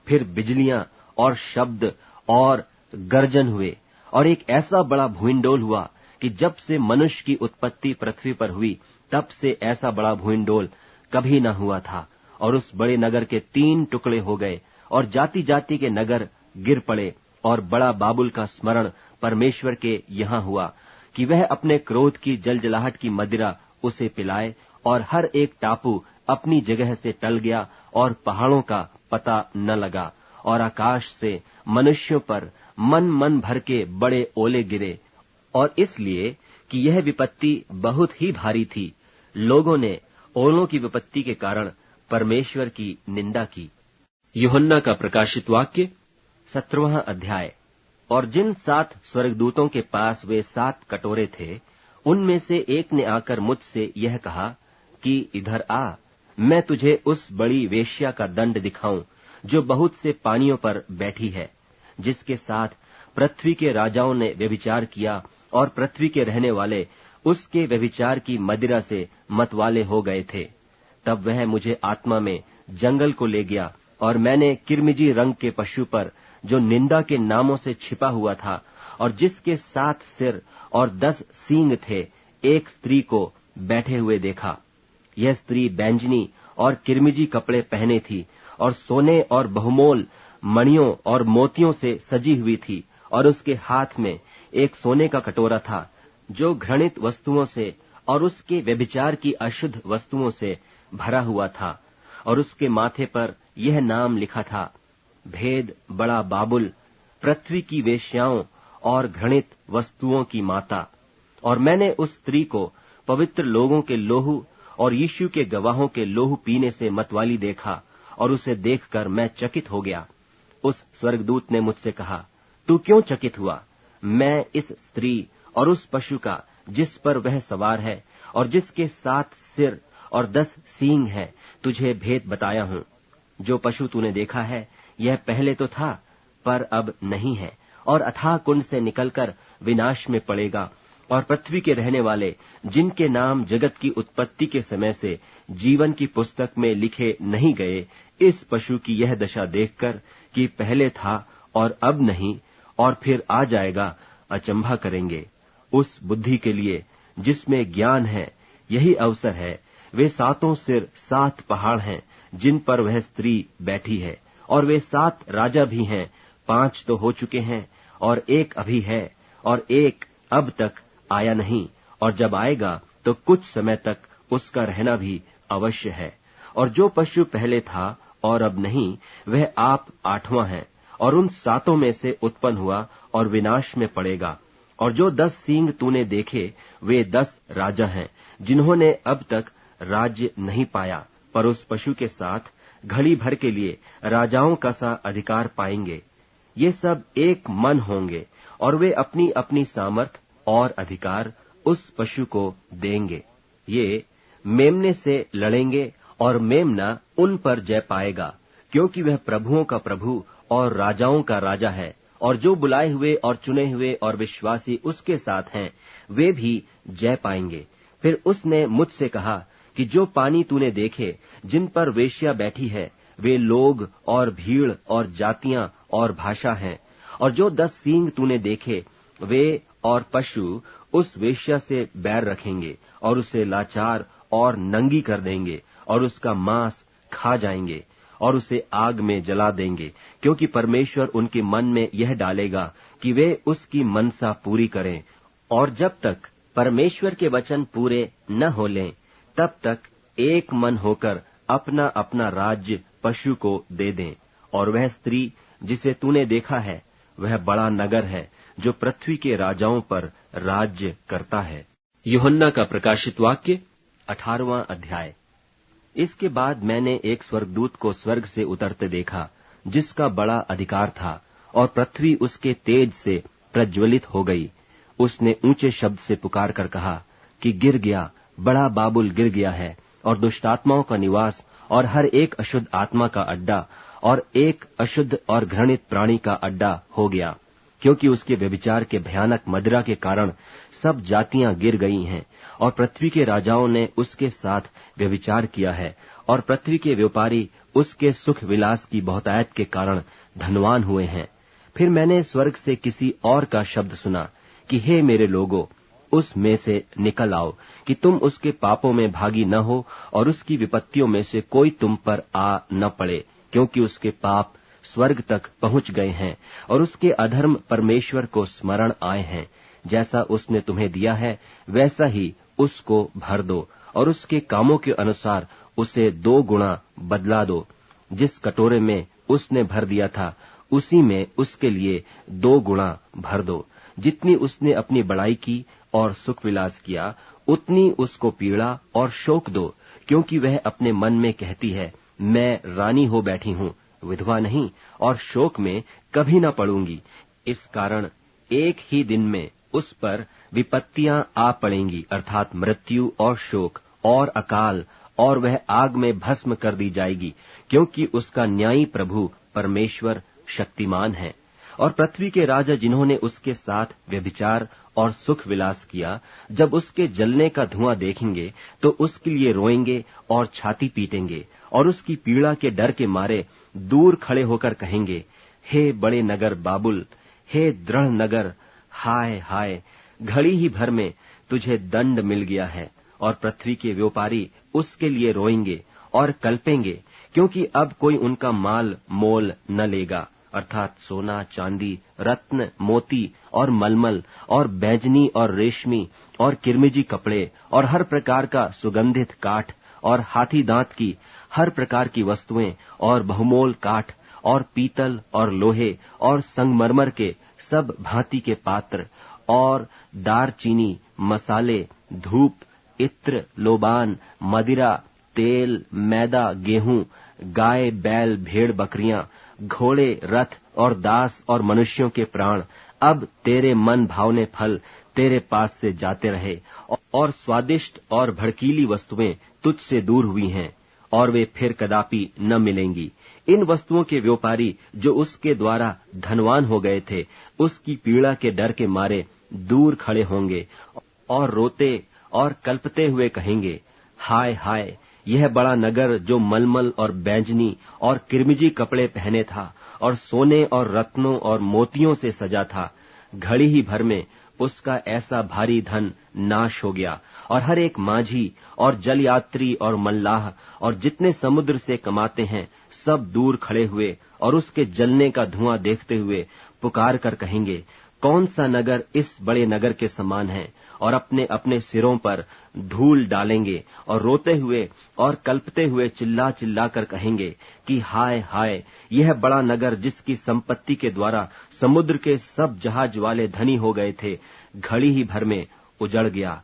फिर बिजलियां और शब्द और गर्जन हुए, और एक ऐसा बड़ा भूइंडोल हुआ कि जब से मनुष्य की उत्पत्ति पृथ्वी पर हुई, तब से ऐसा बड़ा भूइंडोल कभी न हुआ था। और उस बड़े नगर के 3 टुकड़े हो गए, और जाति जाति के नगर गिर पड़े। और बड़ा बाबुल का स्मरण परमेश्वर के यहाँ हुआ कि वह अपने क्रोध की जलजलाहट की मदिरा उसे पिलाए, और हर एक टापू अपनी जगह से टल गया, और पहाड़ों का पता न लगा। और आकाश से मनुष्यों पर मन मन भर के बड़े ओले गिरे। और इसलिए कि यह विपत्ति बहुत ही भारी थी, लोगों ने ओलों की विपत्ति के कारण परमेश्वर की निंदा की। यूहन्ना का प्रकाशित वाक्य 17वां अध्याय। और जिन 7 स्वर्गदूतों के पास वे 7 कटोरे थे, उनमें से एक ने आकर मुझसे यह कहा कि इधर आ, मैं तुझे उस बड़ी वेश्या का दंड दिखाऊं जो बहुत से पानियों पर बैठी है, जिसके साथ पृथ्वी के राजाओं ने व्यभिचार किया और पृथ्वी के रहने वाले उसके व्यभिचार की मदिरा से मतवाले हो गए थे। तब वह मुझे आत्मा में जंगल को ले गया और मैंने किरमिजी रंग के पशु पर, जो निंदा के नामों से छिपा हुआ था और जिसके 7 सिर और 10 सींग थे, एक स्त्री को बैठे हुए देखा। यह स्त्री बैंजनी और किरमिजी कपड़े पहने थी और सोने और बहुमोल मणियों और मोतियों से सजी हुई थी, और उसके हाथ में एक सोने का कटोरा था जो घृणित वस्तुओं से और उसके व्यभिचार की अशुद्ध वस्तुओं से भरा हुआ था, और उसके माथे पर यह नाम लिखा था, भेद बड़ा बाबुल, पृथ्वी की वेश्याओं और घृणित वस्तुओं की माता। और मैंने उस स्त्री को पवित्र लोगों के लोहू और यीशु के गवाहों के लोहू पीने से मतवाली देखा, और उसे देखकर मैं चकित हो गया। उस स्वर्गदूत ने मुझसे कहा, तू क्यों चकित हुआ? मैं इस स्त्री और उस पशु का जिस पर वह सवार है और जिसके 7 सिर और 10 सींग है, तुझे भेद बताया हूं। जो पशु तूने देखा है, यह पहले तो था, पर अब नहीं है, और अथाह कुंड से निकलकर विनाश में पड़ेगा। और पृथ्वी के रहने वाले, जिनके नाम जगत की उत्पत्ति के समय से जीवन की पुस्तक में लिखे नहीं गए, इस पशु की यह दशा देखकर कि पहले था और अब नहीं और फिर आ जाएगा, अचंभा करेंगे। उस बुद्धि के लिए जिसमें ज्ञान है यही अवसर है। वे 7 सिर 7 पहाड़ हैं जिन पर वह स्त्री बैठी है, और वे 7 राजा भी हैं। 5 तो हो चुके हैं और एक अभी है, और एक अब तक आया नहीं, और जब आएगा तो कुछ समय तक उसका रहना भी अवश्य है। और जो पशु पहले था और अब नहीं, वह आप 8वां है, और उन 7 में से उत्पन्न हुआ और विनाश में पड़ेगा। और जो 10 सींग तूने देखे, वे 10 राजा हैं, जिन्होंने अब तक राज्य नहीं पाया, पर उस पशु के साथ घड़ी भर के लिए राजाओं का सा अधिकार पाएंगे। ये सब एक मन होंगे, और वे अपनी अपनी सामर्थ और अधिकार उस पशु को देंगे। ये मेमने से लड़ेंगे, और मेमना उन पर जय पाएगा, क्योंकि वह प्रभुओं का प्रभु और राजाओं का राजा है। और जो बुलाए हुए और चुने हुए और विश्वासी उसके साथ हैं, वे भी जय पाएंगे। फिर उसने मुझसे कहा कि जो पानी तूने देखे, जिन पर वेश्या बैठी है, वे लोग और भीड़ और जातियां और भाषा हैं। और जो 10 सींग तूने देखे, वे और पशु उस वेश्या से बैर रखेंगे और उसे लाचार और नंगी कर देंगे, और उसका मांस खा जाएंगे और उसे आग में जला देंगे, क्योंकि परमेश्वर उनके मन में यह डालेगा कि वे उसकी मनसा पूरी करें। और जब तक परमेश्वर के वचन पूरे न हो लें, तब तक एक मन होकर अपना अपना राज्य पशु को दे दें। और वह स्त्री जिसे तूने देखा है, वह बड़ा नगर है जो पृथ्वी के राजाओं पर राज्य करता है। यूहन्ना का प्रकाशित वाक्य 18वां अध्याय। इसके बाद मैंने एक स्वर्गदूत को स्वर्ग से उतरते देखा, जिसका बड़ा अधिकार था, और पृथ्वी उसके तेज से प्रज्वलित हो गई। उसने ऊंचे शब्द से पुकार कर कहा कि गिर गया, बड़ा बाबुल गिर गया है, और दुष्टात्माओं का निवास, और हर एक अशुद्ध आत्मा का अड्डा, और एक अशुद्ध और घृणित प्राणी का अड्डा हो गया, क्योंकि उसके व्यभिचार के भयानक मदिरा के कारण सब जातियां गिर गई हैं, और पृथ्वी के राजाओं ने उसके साथ व्यभिचार किया है, और पृथ्वी के व्यापारी उसके सुख विलास की बहुतायत के कारण धनवान हुए हैं। फिर मैंने स्वर्ग से किसी और का शब्द सुना कि हे मेरे लोगों, उस में से निकल आओ कि तुम उसके पापों में भागी न हो, और उसकी विपत्तियों में से कोई तुम पर आ न पड़े, क्योंकि उसके पाप स्वर्ग तक पहुंच गए हैं, और उसके अधर्म परमेश्वर को स्मरण आए हैं। जैसा उसने तुम्हें दिया है, वैसा ही उसको भर दो, और उसके कामों के अनुसार उसे 2 गुणा बदला दो। जिस कटोरे में उसने भर दिया था, उसी में उसके लिए 2 गुणा भर दो। जितनी उसने अपनी बड़ाई की और सुख विलास किया, उतनी उसको पीड़ा और शोक दो, क्योंकि वह अपने मन में कहती है, मैं रानी हो बैठी हूँ, विधवा नहीं, और शोक में कभी न पड़ूंगी। इस कारण एक ही दिन में उस पर विपत्तियां आ पड़ेंगी, अर्थात मृत्यु और शोक और अकाल, और वह आग में भस्म कर दी जाएगी, क्योंकि उसका न्यायी प्रभु परमेश्वर शक्तिमान है। और पृथ्वी के राजा जिन्होंने उसके साथ व्यभिचार और सुख विलास किया, जब उसके जलने का धुआं देखेंगे तो उसके लिए रोएंगे और छाती पीटेंगे, और उसकी पीड़ा के डर के मारे दूर खड़े होकर कहेंगे, हे बड़े नगर बाबुल, हे दृढ़ नगर, हाय हाय, घड़ी ही भर में तुझे दंड मिल गया है। और पृथ्वी के व्यापारी उसके लिए रोएंगे और कल्पेंगे, क्योंकि अब कोई उनका माल मोल न लेगा, अर्थात सोना, चांदी, रत्न, मोती और मलमल और बैजनी और रेशमी और किरमिजी कपड़े और हर प्रकार का सुगंधित काठ और हाथी दांत की हर प्रकार की वस्तुएं और बहुमोल काठ और पीतल और लोहे और संगमरमर के सब भांति के पात्र और दारचीनी, मसाले, धूप, इत्र, लोबान, मदिरा, तेल, मैदा, गेहूं, गाय, बैल, भेड़, बकरियां, घोड़े, रथ और दास और मनुष्यों के प्राण, अब तेरे मन भावने फल तेरे पास से जाते रहे, और स्वादिष्ट और भड़कीली वस्तुएं तुझसे दूर हुई हैं, और वे फिर कदापि न मिलेंगी। इन वस्तुओं के व्यापारी जो उसके द्वारा धनवान हो गए थे, उसकी पीड़ा के डर के मारे दूर खड़े होंगे और रोते और कल्पते हुए कहेंगे, हाय हाय, यह बड़ा नगर जो मलमल और बैजनी और किरमिजी कपड़े पहने था और सोने और रत्नों और मोतियों से सजा था, घड़ी ही भर में उसका ऐसा भारी धन नाश हो गया। और हर एक माझी और जलयात्री और मल्लाह और जितने समुद्र से कमाते हैं, सब दूर खड़े हुए और उसके जलने का धुआं देखते हुए पुकार कर कहेंगे, कौन सा नगर इस बड़े नगर के समान है? और अपने अपने सिरों पर धूल डालेंगे और रोते हुए और कल्पते हुए चिल्ला चिल्ला कर कहेंगे कि हाय हाय, यह बड़ा नगर जिसकी संपत्ति के द्वारा समुद्र के सब जहाज वाले धनी हो गए थे, घड़ी ही भर में उजड़ गया।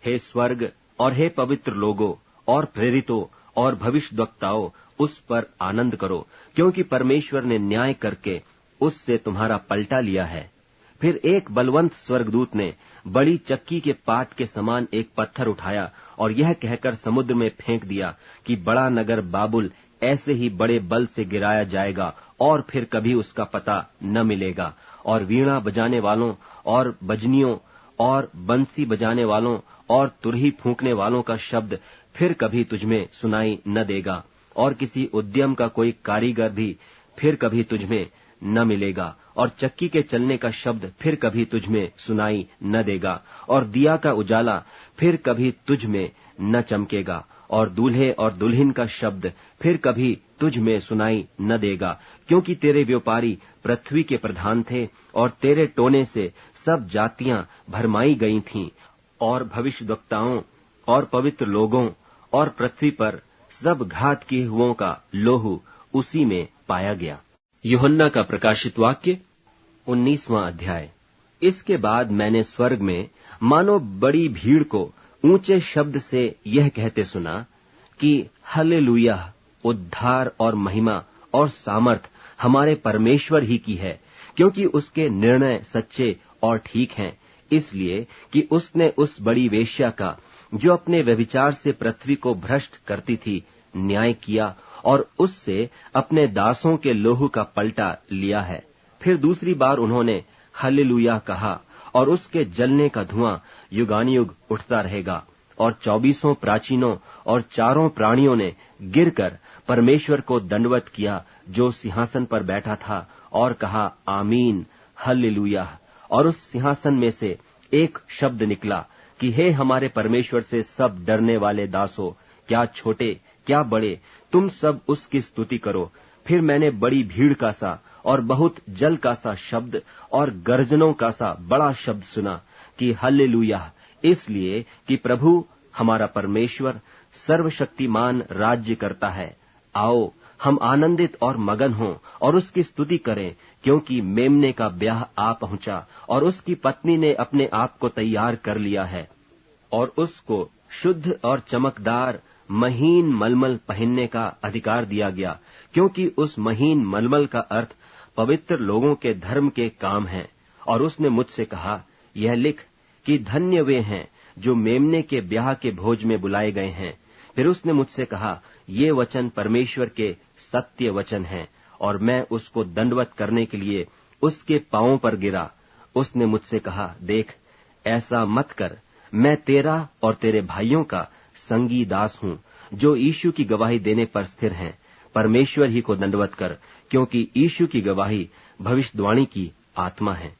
हे स्वर्ग और हे पवित्र लोगों और प्रेरितों और भविष्यद्वक्ताओं, उस पर आनंद करो, क्योंकि परमेश्वर ने न्याय करके उससे तुम्हारा पलटा लिया है। फिर एक बलवंत स्वर्गदूत ने बड़ी चक्की के पाट के समान एक पत्थर उठाया और यह कहकर समुद्र में फेंक दिया कि बड़ा नगर बाबुल ऐसे ही बड़े बल से गिराया जाएगा और फिर कभी उसका पता न मिलेगा। और वीणा बजाने वालों और बजनियों और बंसी बजाने वालों और तुरही फूंकने वालों का शब्द फिर कभी तुझमें सुनाई न देगा, और किसी उद्यम का कोई कारीगर भी फिर कभी तुझमें न मिलेगा, और चक्की के चलने का शब्द फिर कभी तुझमें सुनाई न देगा, और दिया का उजाला फिर कभी तुझ में न चमकेगा, और दूल्हे और दुल्हन का शब्द फिर कभी तुझ में सुनाई न देगा, क्योंकि तेरे व्यापारी पृथ्वी के प्रधान थे और तेरे टोने से सब जातियां भरमाई गई थीं, और भविष्यद्वक्ताओं और पवित्र लोगों और पृथ्वी पर सब घात किए हुओं का लोहू उसी में पाया गया। यूहन्ना का प्रकाशित वाक्य 19वां अध्याय। इसके बाद मैंने स्वर्ग में मानो बड़ी भीड़ को ऊंचे शब्द से यह कहते सुना कि हालेलुया, उद्धार और महिमा और सामर्थ हमारे परमेश्वर ही की है, क्योंकि उसके निर्णय सच्चे और ठीक हैं, इसलिए कि उसने उस बड़ी वेश्या का, जो अपने व्यभिचार से पृथ्वी को भ्रष्ट करती थी, न्याय किया और उससे अपने दासों के लोहू का पलटा लिया है। फिर दूसरी बार उन्होंने हालेलुया कहा, और उसके जलने का धुआं युगानुयुग उठता रहेगा। और 24 प्राचीनों और 4 प्राणियों ने गिरकर परमेश्वर को दंडवत किया जो सिंहासन पर बैठा था, और कहा, आमीन, हालेलुया। और उस सिंहासन में से एक शब्द निकला कि हे हमारे परमेश्वर से सब डरने वाले दासों, क्या छोटे क्या बड़े, तुम सब उसकी स्तुति करो। फिर मैंने बड़ी भीड़ का सा और बहुत जल का सा शब्द और गर्जनों का सा बड़ा शब्द सुना कि हालेलुया, इसलिए कि प्रभु हमारा परमेश्वर सर्वशक्तिमान राज्य करता है। आओ हम आनंदित और मगन हों और उसकी स्तुति करें, क्योंकि मेमने का ब्याह आ पहुंचा और उसकी पत्नी ने अपने आप को तैयार कर लिया है, और उसको शुद्ध और चमकदार महीन मलमल पहनने का अधिकार दिया गया, क्योंकि उस महीन मलमल का अर्थ पवित्र लोगों के धर्म के काम है। और उसने मुझसे कहा, यह लिख कि धन्य वे हैं जो मेमने के ब्याह के भोज में बुलाए गए हैं। फिर उसने मुझसे कहा, ये वचन परमेश्वर के सत्य वचन हैं, और मैं उसको दंडवत करने के लिए उसके पांवों पर गिरा। उसने मुझसे कहा, देख, ऐसा मत कर, मैं तेरा और तेरे भाइयों का संगी दास हूं, जो यीशु की गवाही देने पर स्थिर हैं। परमेश्वर ही को दंडवत कर, क्योंकि यीशु की गवाही भविष्यवाणी की आत्मा है।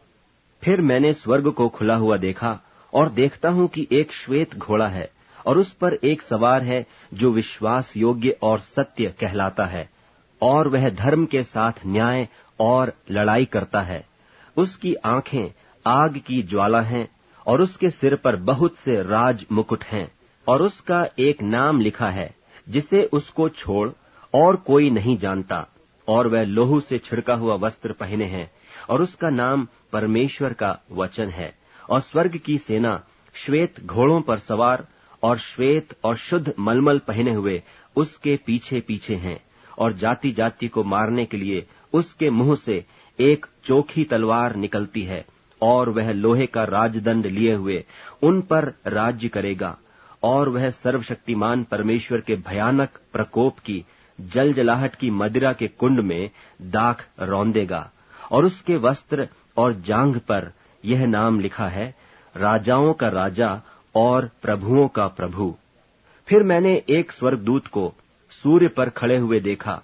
फिर मैंने स्वर्ग को खुला हुआ देखा, और देखता हूं कि एक श्वेत घोड़ा है, और उस पर एक सवार है जो विश्वास योग्य और सत्य कहलाता है, और वह धर्म के साथ न्याय और लड़ाई करता है। उसकी आंखें आग की ज्वाला हैं, और उसके सिर पर बहुत से राज मुकुट हैं, और उसका एक नाम लिखा है जिसे उसको छोड़ और कोई नहीं जानता, और वह लोहू से छिड़का हुआ वस्त्र पहने हैं, और उसका नाम परमेश्वर का वचन है। और स्वर्ग की सेना श्वेत घोड़ों पर सवार और श्वेत और शुद्ध मलमल पहने हुए उसके पीछे पीछे हैं, और जाति जाति को मारने के लिए उसके मुंह से एक चोखी तलवार निकलती है, और वह लोहे का राजदंड लिए हुए उन पर राज्य करेगा। और वह सर्वशक्तिमान परमेश्वर के भयानक प्रकोप की जलजलाहट की मदिरा के कुंड में दाख रौंदेगा। और उसके वस्त्र और जांघ पर यह नाम लिखा है, राजाओं का राजा और प्रभुओं का प्रभु। फिर मैंने एक स्वर्गदूत को सूर्य पर खड़े हुए देखा,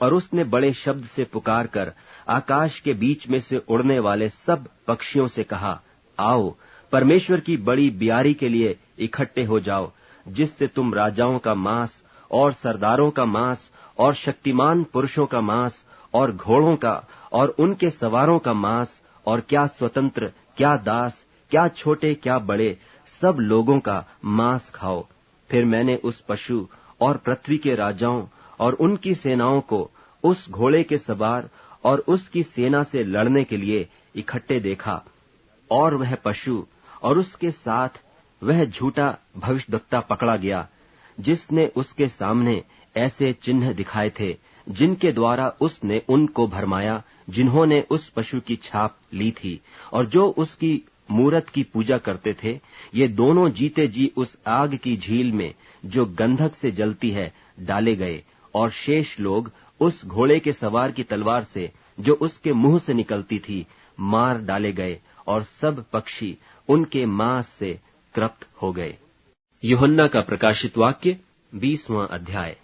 और उसने बड़े शब्द से पुकारकर आकाश के बीच में से उड़ने वाले सब पक्षियों से कहा, आओ, परमेश्वर की बड़ी ब्यारी के लिए इकट्ठे हो जाओ, जिससे तुम राजाओं का मांस और सरदारों का मांस और शक्तिमान पुरुषों का मांस और घोड़ों का और उनके सवारों का मांस, और क्या स्वतंत्र, क्या दास, क्या छोटे, क्या बड़े, सब लोगों का मांस खाओ। फिर मैंने उस पशु और पृथ्वी के राजाओं और उनकी सेनाओं को उस घोड़े के सवार और उसकी सेना से लड़ने के लिए इकट्ठे देखा, और वह पशु और उसके साथ वह झूठा भविष्यद्वक्ता पकड़ा गया, जिसने उसके सामने ऐसे चिन्ह दिखाए थे जिनके द्वारा उसने उनको भरमाया, जिन्होंने उस पशु की छाप ली थी और जो उसकी मूरत की पूजा करते थे। ये दोनों जीते जी उस आग की झील में जो गंधक से जलती है डाले गए, और शेष लोग उस घोड़े के सवार की तलवार से जो उसके मुंह से निकलती थी मार डाले गए, और सब पक्षी उनके मांस से तृप्त हो गए। यूहन्ना का प्रकाशित वाक्य 20वां अध्याय।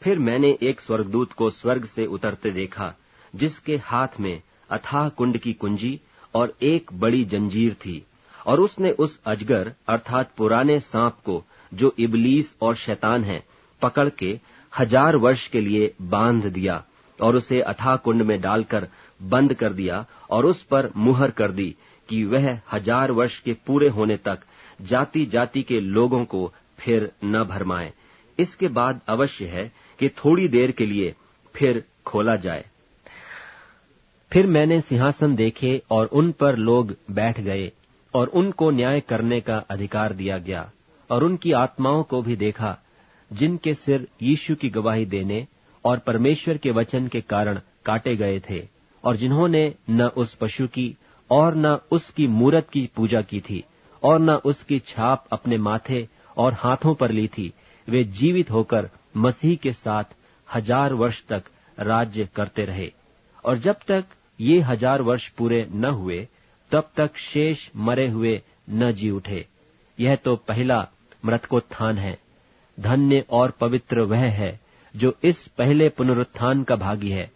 फिर मैंने एक स्वर्गदूत को स्वर्ग से उतरते देखा, जिसके हाथ में अथाह कुंड की कुंजी और एक बड़ी जंजीर थी, और उसने उस अजगर अर्थात पुराने सांप को, जो इबलीस और शैतान है, पकड़ के 1000 वर्ष के लिए बांध दिया, और उसे अथाह कुंड में डालकर बंद कर दिया, और उस पर मुहर कर दी कि वह 1000 वर्ष के पूरे होने तक जाति जाति के लोगों को फिर न भरमाए। इसके बाद अवश्य है कि थोड़ी देर के लिए फिर खोला जाए। फिर मैंने सिंहासन देखे, और उन पर लोग बैठ गए, और उनको न्याय करने का अधिकार दिया गया, और उनकी आत्माओं को भी देखा, जिनके सिर यीशु की गवाही देने और परमेश्वर के वचन के कारण काटे गए थे, और जिन्होंने न उस पशु की और न उसकी मूरत की पूजा की थी, और न उसकी छाप अपने माथे और हाथों पर ली थी। वे जीवित होकर मसीह के साथ 1000 वर्ष तक राज्य करते रहे। और जब तक ये 1000 वर्ष पूरे न हुए, तब तक शेष मरे हुए न जी उठे। यह तो पहला मृतकोत्थान है। धन्य और पवित्र वह है जो इस पहले पुनरुत्थान का भागी है।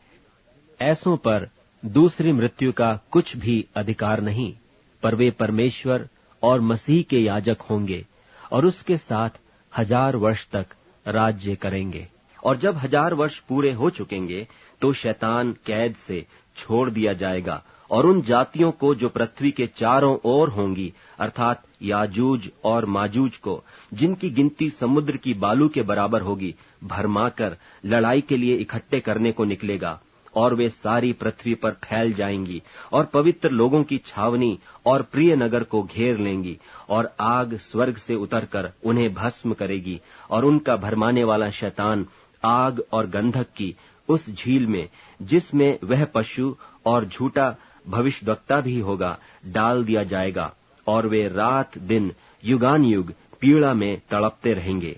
ऐसों पर दूसरी मृत्यु का कुछ भी अधिकार नहीं, पर वे परमेश्वर और मसीह के याजक होंगे, और उसके साथ 1000 वर्ष तक राज्य करेंगे। और जब 1000 वर्ष पूरे हो चुकेंगे, तो शैतान कैद से छोड़ दिया जाएगा, और उन जातियों को जो पृथ्वी के चारों ओर होंगी, अर्थात याजूज और माजूज को, जिनकी गिनती समुद्र की बालू के बराबर होगी, भरमाकर लड़ाई के लिए इकट्ठे करने को निकलेगा। और वे सारी पृथ्वी पर फैल जाएंगी, और पवित्र लोगों की छावनी और प्रिय नगर को घेर लेंगी, और आग स्वर्ग से उतरकर उन्हें भस्म करेगी, और उनका भरमाने वाला शैतान आग और गंधक की उस झील में, जिसमें वह पशु और झूठा भविष्यद्वक्ता भी होगा, डाल दिया जाएगा, और वे रात दिन युगान युग पीड़ा में तड़पते रहेंगे।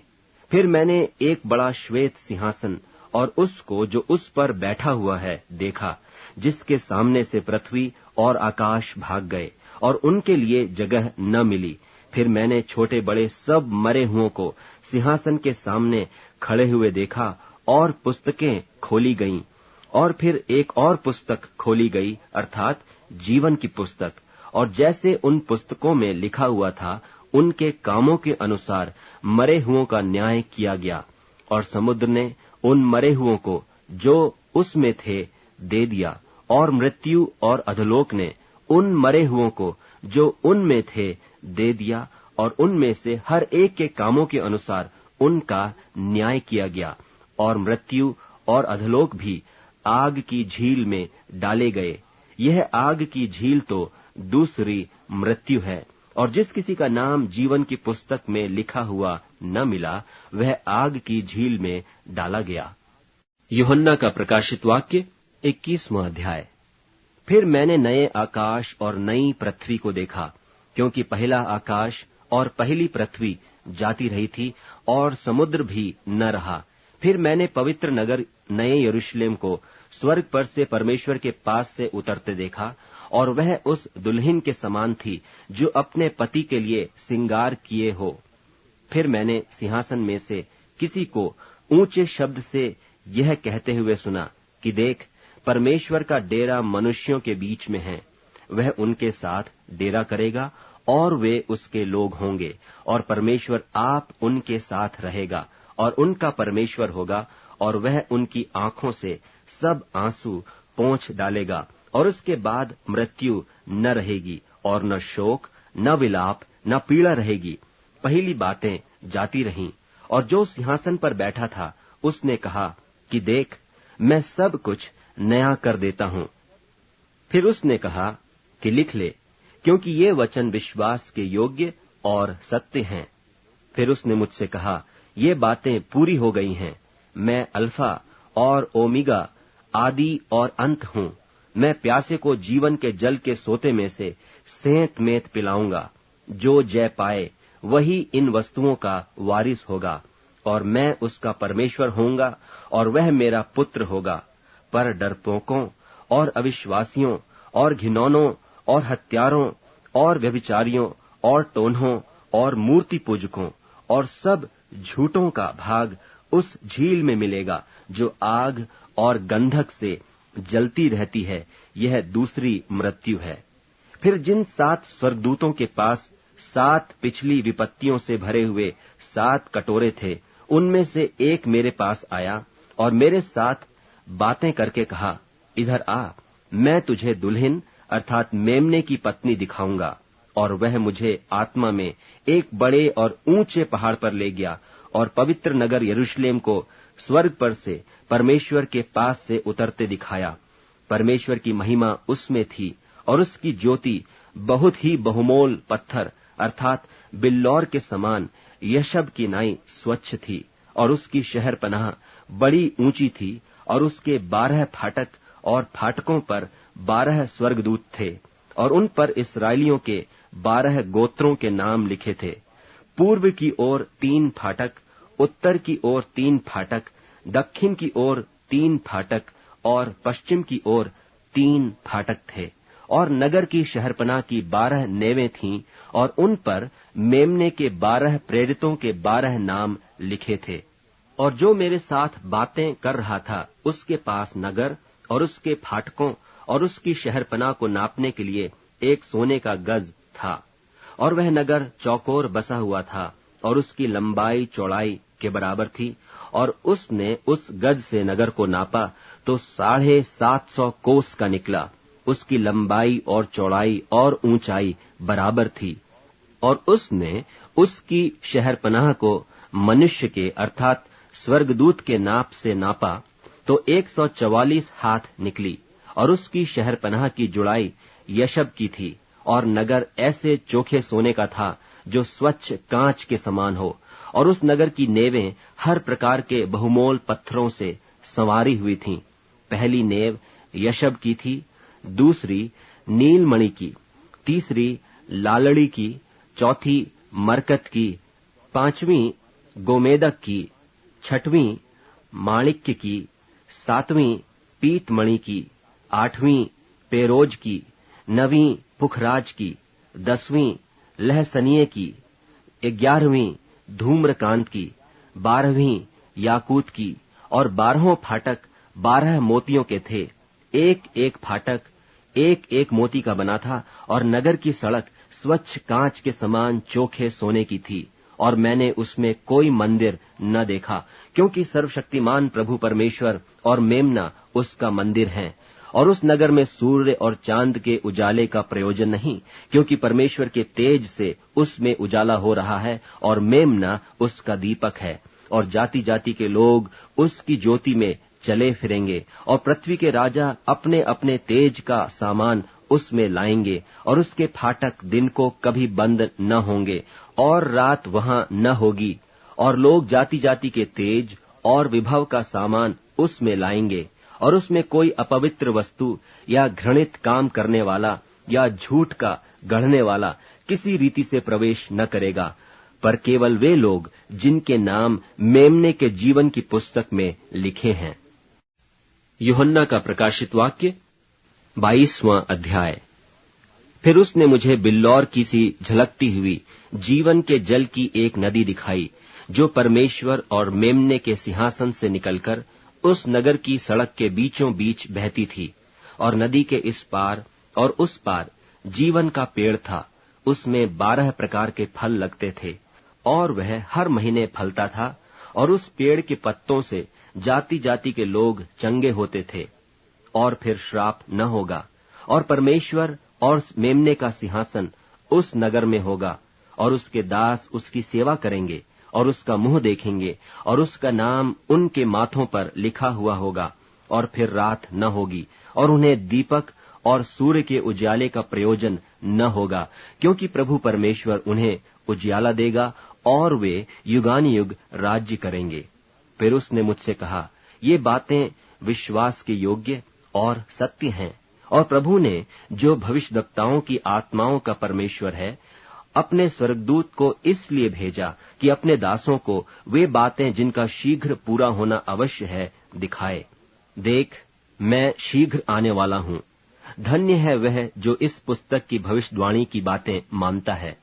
फिर मैंने एक बड़ा श्वेत सिंहासन और उसको जो उस पर बैठा हुआ है देखा, जिसके सामने से पृथ्वी और आकाश भाग गए और उनके लिए जगह न मिली। फिर मैंने छोटे बड़े सब मरे हुओं को सिंहासन के सामने खड़े हुए देखा, और पुस्तकें खोली गईं। और फिर एक और पुस्तक खोली गई, अर्थात जीवन की पुस्तक, और जैसे उन पुस्तकों में लिखा हुआ था, उनके कामों के अनुसार मरे हुओं का न्याय किया गया। और समुद्र ने उन मरे हुओं को जो उसमें थे दे दिया, और मृत्यु और अधोलोक ने उन मरे हुओं को जो उनमें थे दे दिया, और उनमें से हर एक के कामों के अनुसार उनका न्याय किया गया। और मृत्यु और अधोलोक भी आग की झील में डाले गए। यह आग की झील तो दूसरी मृत्यु है, और जिस किसी का नाम जीवन की पुस्तक में लिखा हुआ न मिला, वह आग की झील में डाला गया। यूहन्ना का प्रकाशित वाक्य 21वां अध्याय। फिर मैंने नए आकाश और नई पृथ्वी को देखा, क्योंकि पहला आकाश और पहली पृथ्वी जाती रही थी, और समुद्र भी न रहा। फिर मैंने पवित्र नगर नए यरूशलेम को स्वर्ग पर से परमेश्वर के पास से उतरते देखा, और वह उस दुल्हन के समान थी जो अपने पति के लिए सिंगार किए हो। फिर मैंने सिंहासन में से किसी को ऊंचे शब्द से यह कहते हुए सुना कि देख, परमेश्वर का डेरा मनुष्यों के बीच में है। वह उनके साथ डेरा करेगा, और वे उसके लोग होंगे, और परमेश्वर आप उनके साथ रहेगा और उनका परमेश्वर होगा, और वह उनकी आंखों से सब आंसू पोंछ डालेगा। और उसके बाद मृत्यु न रहेगी, और न शोक, न विलाप, न पीड़ा रहेगी। पहली बातें जाती रहीं। और जो सिंहासन पर बैठा था उसने कहा कि देख, मैं सब कुछ नया कर देता हूँ। फिर उसने कहा कि लिख ले, क्योंकि ये वचन विश्वास के योग्य और सत्य हैं। फिर उसने मुझसे कहा, ये बातें पूरी हो गई हैं। मैं अल्फा और ओमेगा, आदि और अंत हूँ। मैं प्यासे को जीवन के जल के सोते में से सेंत मेंत पिलाऊंगा। जो जय पाए वही इन वस्तुओं का वारिस होगा, और मैं उसका परमेश्वर होऊंगा, और वह मेरा पुत्र होगा। पर डरपोकों और अविश्वासियों और घिनौनों और हत्यारों और व्यभिचारियों और टोन्हों और मूर्ति पूजकों और सब झूठों का भाग उस झील में मिलेगा, जो आग और गंधक से जलती रहती है। यह दूसरी मृत्यु है। फिर जिन 7 स्वर्गदूतों के पास 7 पिछली विपत्तियों से भरे हुए 7 कटोरे थे, उनमें से एक मेरे पास आया और मेरे साथ बातें करके कहा, इधर आ, मैं तुझे दुल्हन अर्थात मेमने की पत्नी दिखाऊंगा। और वह मुझे आत्मा में एक बड़े और ऊंचे पहाड़ पर ले गया, और पवित्र नगर यरूशलेम को स्वर्ग पर से परमेश्वर के पास से उतरते दिखाया। परमेश्वर की महिमा उसमें थी, और उसकी ज्योति बहुत ही बहुमोल पत्थर अर्थात बिल्लौर के समान यशब की नाई स्वच्छ थी, और उसकी शहरपनाह बड़ी ऊंची थी, और उसके 12 फाटक, और फाटकों पर 12 स्वर्गदूत थे, और उन पर इस्राएलियों के 12 गोत्रों के नाम लिखे थे। पूर्व की ओर 3 फाटक, उत्तर की ओर 3 फाटक, दक्षिण की ओर 3 फाटक, और पश्चिम की ओर 3 फाटक थे। और नगर की शहरपनाह की 12 नेवें थीं, और उन पर मेमने के 12 प्रेरितों के 12 नाम लिखे थे। और जो मेरे साथ बातें कर रहा था, उसके पास नगर और उसके फाटकों और उसकी शहरपनाह को नापने के लिए एक सोने का गज था। और वह नगर चौकोर बसा हुआ था, और उसकी लंबाई चौड़ाई के बराबर थी। और उसने उस गज से नगर को नापा तो 750 कोस का निकला। उसकी लंबाई और चौड़ाई और ऊंचाई बराबर थी। और उसने उसकी शहरपनाह को मनुष्य के अर्थात स्वर्गदूत के नाप से नापा तो 144 हाथ निकली। और उसकी शहरपनाह की जुड़ाई यशब की थी, और नगर ऐसे चोखे सोने का था जो स्वच्छ कांच के समान हो। और उस नगर की नेवें हर प्रकार के बहुमोल पत्थरों से संवारी हुई थीं। पहली नेव यशब की थी, दूसरी नीलमणि की, तीसरी लालड़ी की, चौथी मरकत की, पांचवीं गोमेदक की, छठवीं माणिक्य की, सातवीं पीतमणि की, आठवीं पेरोज की, नवीं पुखराज की, 10वीं लहसनिये की, 11वीं धूम्रकांत की, 12वीं याकूत की, और 12 फाटक 12 मोतियों के थे। एक एक फाटक एक एक मोती का बना था, और नगर की सड़क स्वच्छ कांच के समान चोखे सोने की थी। और मैंने उसमें कोई मंदिर न देखा, क्योंकि सर्वशक्तिमान प्रभु परमेश्वर और मेमना उसका मंदिर हैं। और उस नगर में सूर्य और चांद के उजाले का प्रयोजन नहीं, क्योंकि परमेश्वर के तेज से उसमें उजाला हो रहा है, और मेमना उसका दीपक है। और जाति जाति के लोग उसकी ज्योति में चले फिरेंगे, और पृथ्वी के राजा अपने अपने तेज का सामान उसमें लाएंगे, और उसके फाटक दिन को कभी बंद न होंगे, और रात वहां न होगी। और लोग जाति जाति के तेज और विभव का सामान उसमें लाएंगे, और उसमें कोई अपवित्र वस्तु या घृणित काम करने वाला या झूठ का गढ़ने वाला किसी रीति से प्रवेश न करेगा, पर केवल वे लोग जिनके नाम मेमने के जीवन की पुस्तक में लिखे हैं। यूहन्ना का प्रकाशित वाक्य 22वां अध्याय। फिर उसने मुझे बिल्लौर की सी झलकती हुई जीवन के जल की एक नदी दिखाई, जो परमेश्वर और मेमने के सिंहासन से निकलकर उस नगर की सड़क के बीचों बीच बहती थी। और नदी के इस पार और उस पार जीवन का पेड़ था। उसमें 12 प्रकार के फल लगते थे, और वह हर महीने फलता था। और उस पेड़ के पत्तों से जाति जाति के लोग चंगे होते थे। और फिर श्राप न होगा। और परमेश्वर और मेमने का सिंहासन उस नगर में होगा, और उसके दास उसकी सेवा करेंगे, और उसका मुंह देखेंगे, और उसका नाम उनके माथों पर लिखा हुआ होगा। और फिर रात न होगी, और उन्हें दीपक और सूर्य के उजाले का प्रयोजन न होगा, क्योंकि प्रभु परमेश्वर उन्हें उजियाला देगा, और वे युगानुयुग राज्य करेंगे। फिर उसने मुझसे कहा, ये बातें विश्वास के योग्य और सत्य हैं। और प्रभु ने, जो भविष्यद्वक्ताओं की आत्माओं का परमेश्वर है, अपने स्वर्गदूत को इसलिए भेजा कि अपने दासों को वे बातें जिनका शीघ्र पूरा होना अवश्य है दिखाए। देख, मैं शीघ्र आने वाला हूँ। धन्य है वह जो इस पुस्तक की भविष्यवाणी की बातें मानता है।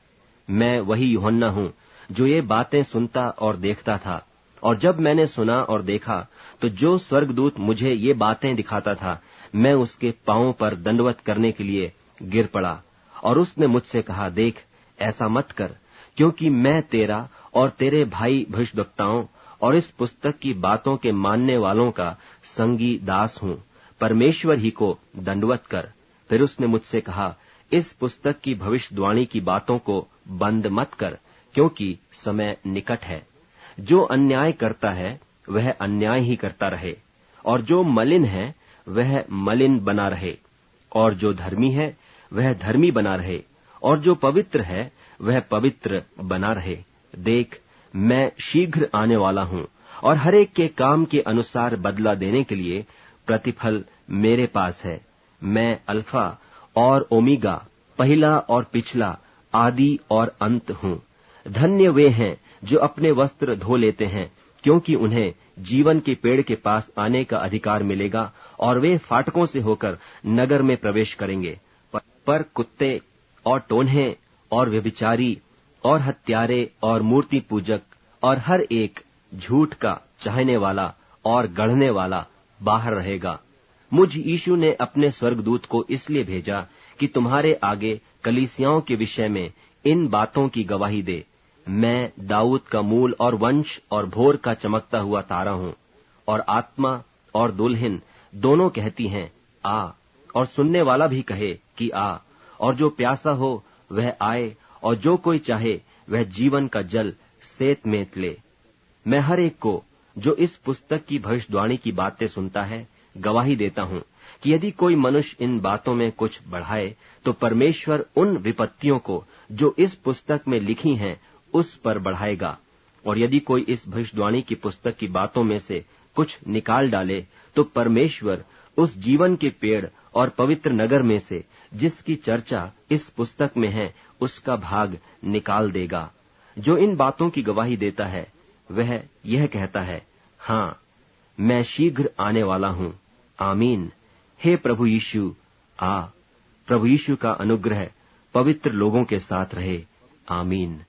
मैं वही यूहन्ना हूँ जो ये बातें सुनता और देखता था। और जब मैंने सुना और देखा, तो जो स्वर्गदूत मुझे ये बातें दिखाता था, मैं उसके पांवों पर दंडवत करने के लिए गिर पड़ा। और उसने मुझसे कहा, देख, ऐसा मत कर, क्योंकि मैं तेरा और तेरे भाई भविष्यद्वक्ताओं और इस पुस्तक की बातों के मानने वालों का संगी दास हूँ। परमेश्वर ही को दंडवत कर। फिर उसने मुझसे कहा, इस पुस्तक की भविष्यवाणी की बातों को बंद मत कर, क्योंकि समय निकट है। जो अन्याय करता है वह अन्याय ही करता रहे, और जो मलिन है वह मलिन बना रहे, और जो धर्मी है वह धर्मी बना रहे, और जो पवित्र है वह पवित्र बना रहे। देख, मैं शीघ्र आने वाला हूँ, और हर एक के काम के अनुसार बदला देने के लिए प्रतिफल मेरे पास है। मैं अल्फा और ओमेगा, पहला और पिछला, आदि और अंत हूँ। धन्य वे हैं जो अपने वस्त्र धो लेते हैं, क्योंकि उन्हें जीवन के पेड़ के पास आने का अधिकार मिलेगा, और वे फाटकों से होकर नगर में प्रवेश करेंगे। पर कुत्ते और टोन्हे और व्यभिचारी और हत्यारे और मूर्ति पूजक और हर एक झूठ का चाहने वाला और गढ़ने वाला बाहर रहेगा। मुझ यीशु ने अपने स्वर्गदूत को इसलिए भेजा कि तुम्हारे आगे कलीसियाओं के विषय में इन बातों की गवाही दे। मैं दाऊद का मूल और वंश और भोर का चमकता हुआ तारा हूँ। और आत्मा और दुल्हन दोनों कहती हैं, आ, और सुनने वाला भी कहे कि आ। और जो प्यासा हो वह आए, और जो कोई चाहे वह जीवन का जल सेत मेत ले। मैं हर एक को जो इस पुस्तक की भविष्यवाणी की बातें सुनता है गवाही देता हूँ कि यदि कोई मनुष्य इन बातों में कुछ बढ़ाए, तो परमेश्वर उन विपत्तियों को जो इस पुस्तक में लिखी हैं उस पर बढ़ाएगा। और यदि कोई इस भविष्यवाणी की पुस्तक की बातों में से कुछ निकाल डाले, तो परमेश्वर उस जीवन के पेड़ और पवित्र नगर में से जिसकी चर्चा इस पुस्तक में है उसका भाग निकाल देगा। जो इन बातों की गवाही देता है वह यह कहता है, हाँ, मैं शीघ्र आने वाला हूँ। आमीन। हे प्रभु यीशु आ। प्रभु यीशु का अनुग्रह पवित्र लोगों के साथ रहे। आमीन।